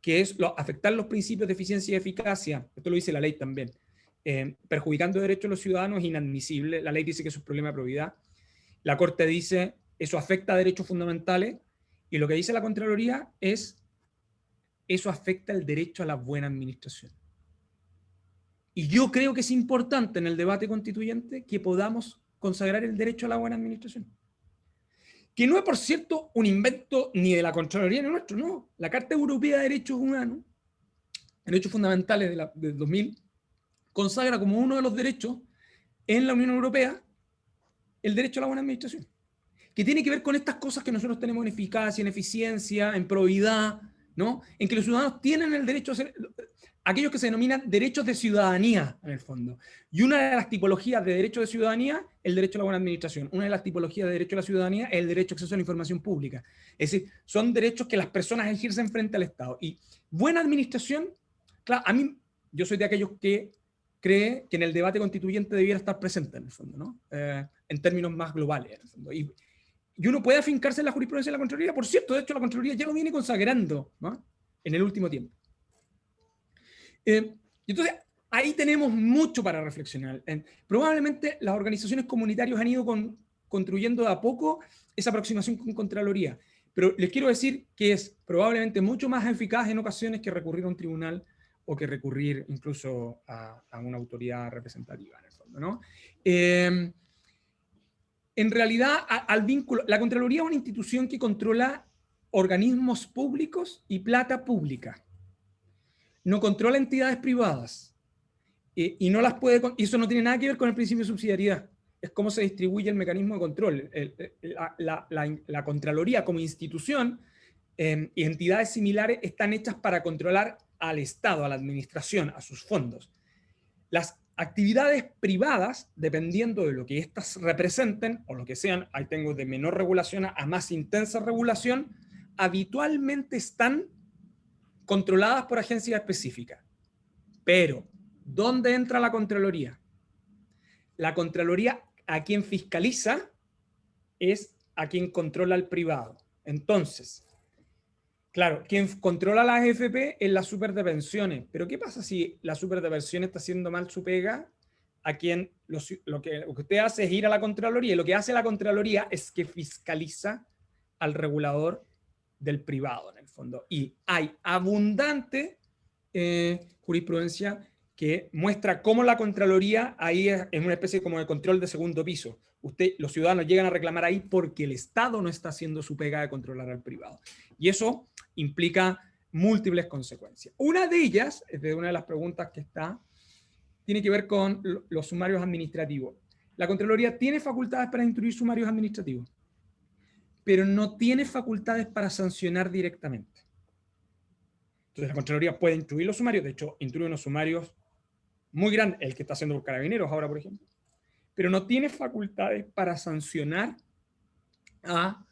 [SPEAKER 2] que es afectar los principios de eficiencia y eficacia, esto lo dice la ley también, perjudicando derechos de los ciudadanos es inadmisible. La ley dice que eso es problema de probidad. La Corte dice eso afecta a derechos fundamentales, y lo que dice la Contraloría es eso afecta el derecho a la buena administración. Y yo creo que es importante en el debate constituyente que podamos consagrar el derecho a la buena administración. Que no es, por cierto, un invento ni de la Contraloría ni nuestro, no. La Carta Europea de Derechos Humanos, Derechos Fundamentales del 2000, consagra como uno de los derechos en la Unión Europea el derecho a la buena administración, que tiene que ver con estas cosas que nosotros tenemos en eficacia, en eficiencia, en probidad, ¿no? En que los ciudadanos tienen el derecho a ser aquellos que se denominan derechos de ciudadanía, en el fondo. Y una de las tipologías de derecho de ciudadanía, el derecho a la buena administración. Una de las tipologías de derecho a la ciudadanía es el derecho a acceso a la información pública. Es decir, son derechos que las personas ejercen frente al Estado. Y buena administración, claro, a mí, yo soy de aquellos que cree que en el debate constituyente debiera estar presente, en el fondo, ¿no? En términos más globales, en el fondo. Y uno puede afincarse en la jurisprudencia de la Contraloría. Por cierto, de hecho, la Contraloría ya lo viene consagrando, ¿no?, en el último tiempo. Entonces, ahí tenemos mucho para reflexionar. Probablemente las organizaciones comunitarias han ido construyendo de a poco esa aproximación con Contraloría, pero les quiero decir que es probablemente mucho más eficaz en ocasiones que recurrir a un tribunal o que recurrir incluso a una autoridad representativa, en el fondo, ¿no? En realidad, al vínculo, la Contraloría es una institución que controla organismos públicos y plata pública. No controla entidades privadas y no las puede, y eso no tiene nada que ver con el principio de subsidiariedad. Es cómo se distribuye el mecanismo de control. La Contraloría como institución y entidades similares están hechas para controlar al Estado, a la administración, a sus fondos. Las actividades privadas, dependiendo de lo que éstas representen o lo que sean, ahí tengo de menor regulación a más intensa regulación, habitualmente están controladas por agencias específicas. Pero, ¿dónde entra la Contraloría? La Contraloría, a quien fiscaliza, es a quien controla el privado. Entonces, claro, quien controla las AFP es la super de pensiones. Pero ¿qué pasa si la super de pensiones está haciendo mal su pega? A quien lo que usted hace es ir a la Contraloría, y lo que hace la Contraloría es que fiscaliza al regulador del privado, en el fondo. Y hay abundante jurisprudencia que muestra cómo la Contraloría ahí es una especie como de control de segundo piso. Los ciudadanos llegan a reclamar ahí porque el Estado no está haciendo su pega de controlar al privado. Y eso implica múltiples consecuencias. Una de ellas, es de una de las preguntas que está, tiene que ver con los sumarios administrativos. La Contraloría tiene facultades para instruir sumarios administrativos, pero no tiene facultades para sancionar directamente. Entonces la Contraloría puede instruir los sumarios, de hecho, instruye unos sumarios muy grandes, el que está haciendo por Carabineros ahora, por ejemplo, pero no tiene facultades para sancionar a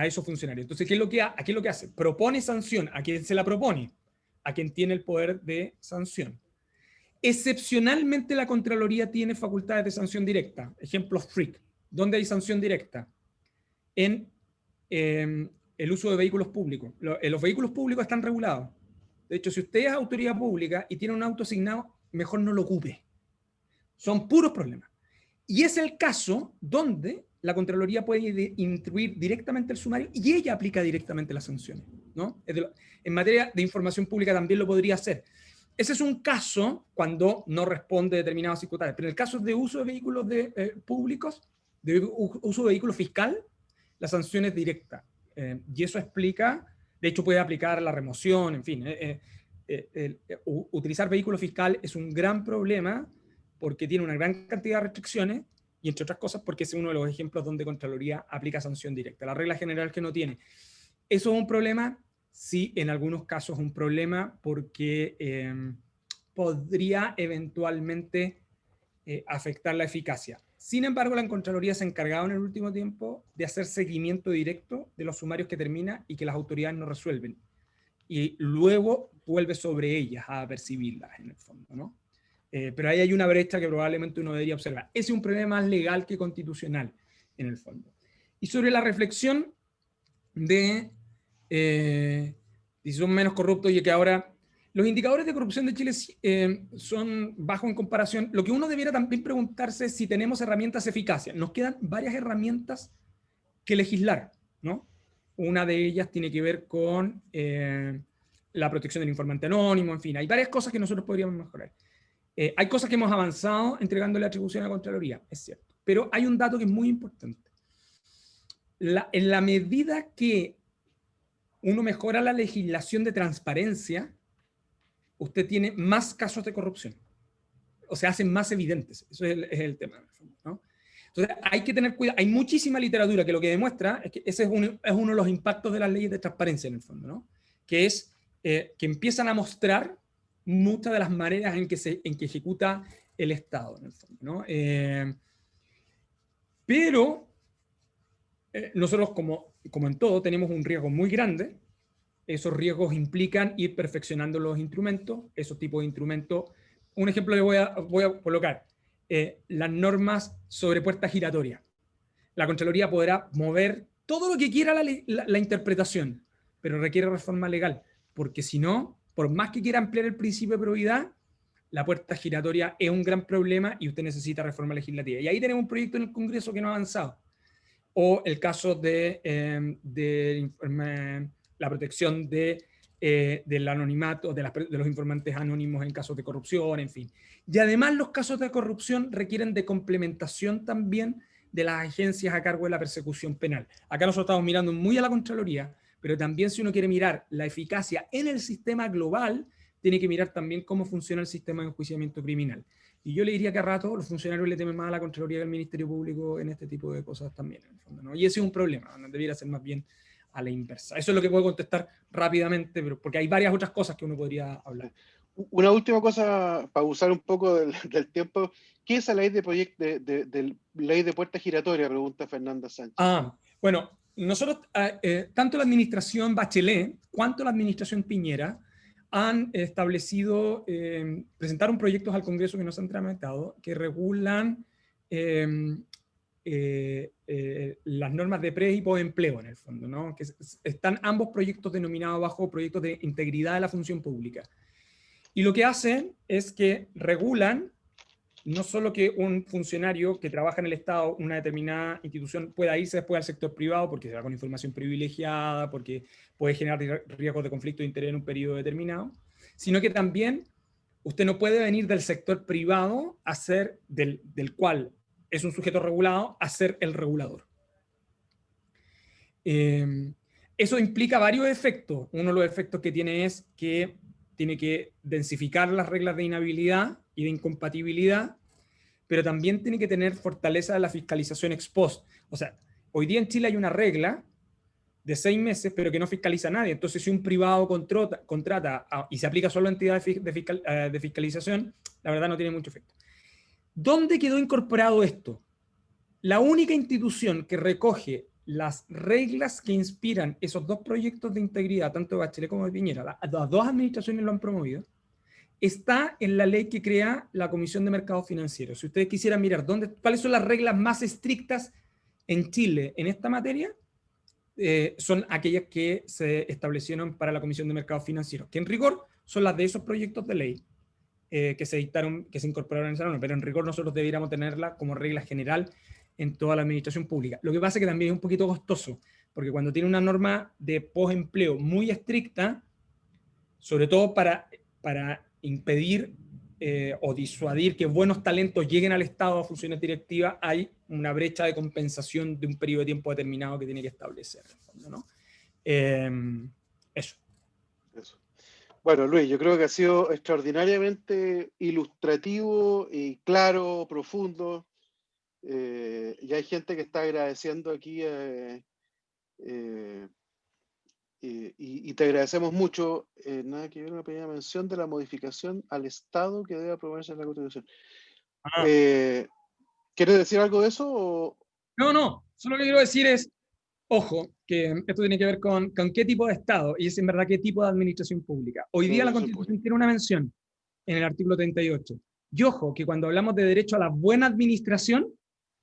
[SPEAKER 2] esos funcionarios. Entonces, ¿qué es lo que hace? Propone sanción. ¿A quién se la propone? A quien tiene el poder de sanción. Excepcionalmente, la Contraloría tiene facultades de sanción directa. Ejemplo freak. ¿Dónde hay sanción directa? En el uso de vehículos públicos. Los vehículos públicos están regulados. De hecho, si usted es autoridad pública y tiene un auto asignado, mejor no lo ocupe. Son puros problemas. Y es el caso donde la Contraloría puede instruir directamente el sumario y ella aplica directamente las sanciones, ¿no? En materia de información pública también lo podría hacer. Ese es un caso cuando no responde determinadas circunstancias, pero en el caso de uso de vehículos públicos, de uso de vehículo fiscal, la sanción es directa. Y eso explica, de hecho puede aplicar la remoción, en fin. Utilizar vehículo fiscal es un gran problema porque tiene una gran cantidad de restricciones y, entre otras cosas, porque es uno de los ejemplos donde Contraloría aplica sanción directa. La regla general es que no tiene. ¿Eso es un problema? Sí, en algunos casos es un problema porque podría eventualmente afectar la eficacia. Sin embargo, la Contraloría se ha encargado en el último tiempo de hacer seguimiento directo de los sumarios que termina y que las autoridades no resuelven. y luego vuelve sobre ellas a percibirlas en el fondo, ¿no? Pero ahí hay una brecha que probablemente uno debería observar. Ese es un problema más legal que constitucional, en el fondo. Y sobre la reflexión de si son menos corruptos y que ahora los indicadores de corrupción de Chile son bajos en comparación. Lo que uno debiera también preguntarse es si tenemos herramientas eficaces. Nos quedan varias herramientas que legislar, ¿no? Una de ellas tiene que ver con la protección del informante anónimo, en fin, hay varias cosas que nosotros podríamos mejorar. Hay cosas que hemos avanzado entregándole atribución a la Contraloría, es cierto, pero hay un dato que es muy importante. En la medida que uno mejora la legislación de transparencia, usted tiene más casos de corrupción. O se hacen más evidentes. Eso es el tema, ¿no? Entonces, hay que tener cuidado. Hay muchísima literatura que lo que demuestra es que ese es uno de los impactos de las leyes de transparencia, en el fondo, ¿no? Que es que empiezan a mostrar muchas de las maneras en que ejecuta el Estado, en el fondo, ¿no? Pero nosotros, como en todo, tenemos un riesgo muy grande. Esos riesgos implican ir perfeccionando los instrumentos, esos tipos de instrumentos. Un ejemplo le voy a colocar. Las normas sobre puertas giratorias. La Contraloría podrá mover todo lo que quiera la interpretación, pero requiere reforma legal, porque si no, por más que quiera ampliar el principio de probidad, la puerta giratoria es un gran problema y usted necesita reforma legislativa. Y ahí tenemos un proyecto en el Congreso que no ha avanzado. O el caso de la protección del anonimato, de los informantes anónimos en casos de corrupción, en fin. Y además los casos de corrupción requieren de complementación también de las agencias a cargo de la persecución penal. Acá nosotros estamos mirando muy a la Contraloría, pero también si uno quiere mirar la eficacia en el sistema global, tiene que mirar también cómo funciona el sistema de enjuiciamiento criminal. Y yo le diría que a rato los funcionarios le temen más a la Contraloría que al Ministerio Público en este tipo de cosas también, en el fondo, ¿no? Y ese es un problema, ¿no? Debiera ser más bien a la inversa. Eso es lo que puedo contestar rápidamente, pero porque hay varias otras cosas que uno podría hablar.
[SPEAKER 1] Una última cosa, para usar un poco del tiempo. ¿Qué es la ley de ley de puerta giratoria? Pregunta Fernanda Sánchez.
[SPEAKER 2] Bueno, nosotros, tanto la administración Bachelet cuanto la administración Piñera han establecido, presentaron proyectos al Congreso que nos han tramitado, que regulan las normas de pre y postempleo, en el fondo, ¿no? Que están ambos proyectos denominados bajo proyectos de integridad de la función pública. Y lo que hacen es que regulan no solo que un funcionario que trabaja en el Estado, una determinada institución, pueda irse después al sector privado porque se va con información privilegiada, porque puede generar riesgos de conflicto de interés en un periodo determinado, sino que también usted no puede venir del sector privado a ser, del cual es un sujeto regulado, a ser el regulador. Eso implica varios efectos. Uno de los efectos que tiene es que tiene que densificar las reglas de inhabilidad y de incompatibilidad, pero también tiene que tener fortaleza de la fiscalización ex post. O sea, hoy día en Chile hay una regla de 6 meses, pero que no fiscaliza a nadie. Entonces, si un privado contrata y se aplica solo a entidades de fiscalización, la verdad no tiene mucho efecto. ¿Dónde quedó incorporado esto? La única institución que recoge las reglas que inspiran esos dos proyectos de integridad, tanto de Bachelet como de Piñera, las dos administraciones lo han promovido, está en la ley que crea la Comisión de Mercados Financieros. Si ustedes quisieran mirar cuáles son las reglas más estrictas en Chile en esta materia, son aquellas que se establecieron para la Comisión de Mercados Financieros, que en rigor son las de esos proyectos de ley que se dictaron, que se incorporaron en esa norma, pero en rigor nosotros deberíamos tenerla como regla general en toda la administración pública. Lo que pasa es que también es un poquito costoso, porque cuando tiene una norma de postempleo muy estricta, sobre todo para impedir o disuadir que buenos talentos lleguen al Estado a funciones directivas, hay una brecha de compensación de un periodo de tiempo determinado que tiene que establecer, ¿no? Eso.
[SPEAKER 1] Bueno, Luis, yo creo que ha sido extraordinariamente ilustrativo y claro, profundo. Y hay gente que está agradeciendo aquí y te agradecemos mucho. Nada que ver, una pequeña mención de la modificación al Estado que debe aprobarse en la Constitución. ¿Quieres decir algo de eso?
[SPEAKER 2] No, solo lo que quiero decir es, Ojo, que esto tiene que ver con qué tipo de Estado, y es en verdad qué tipo de administración pública. Hoy día la
[SPEAKER 3] Administración
[SPEAKER 2] Constitución
[SPEAKER 3] pública.
[SPEAKER 2] tiene una mención en el artículo 38. Y ojo, que cuando hablamos de derecho a la buena administración,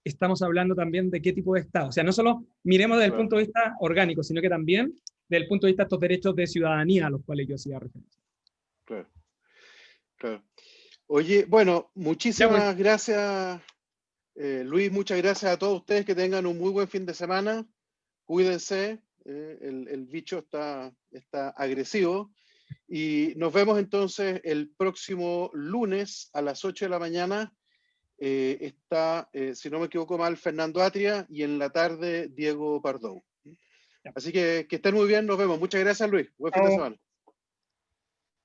[SPEAKER 2] estamos hablando también de qué tipo de Estado. O sea, no solo miremos desde el
[SPEAKER 3] Claro,
[SPEAKER 2] punto de vista orgánico, sino que también desde el punto de vista de estos derechos de ciudadanía a los cuales yo hacía referencia.
[SPEAKER 3] claro, claro. Oye, bueno,
[SPEAKER 2] Ya pues,
[SPEAKER 3] muchísimas gracias, Luis, muchas gracias a todos ustedes, que tengan un muy buen fin de semana, cuídense, el bicho está agresivo, y nos vemos entonces el próximo lunes a las 8 de la mañana. Está, si no me equivoco mal, Fernando Atria, y en la tarde Diego Pardón.
[SPEAKER 2] ya.
[SPEAKER 3] Así que estén muy bien, nos vemos. Muchas gracias, Luis. Buen fin de
[SPEAKER 2] Chao.
[SPEAKER 3] semana.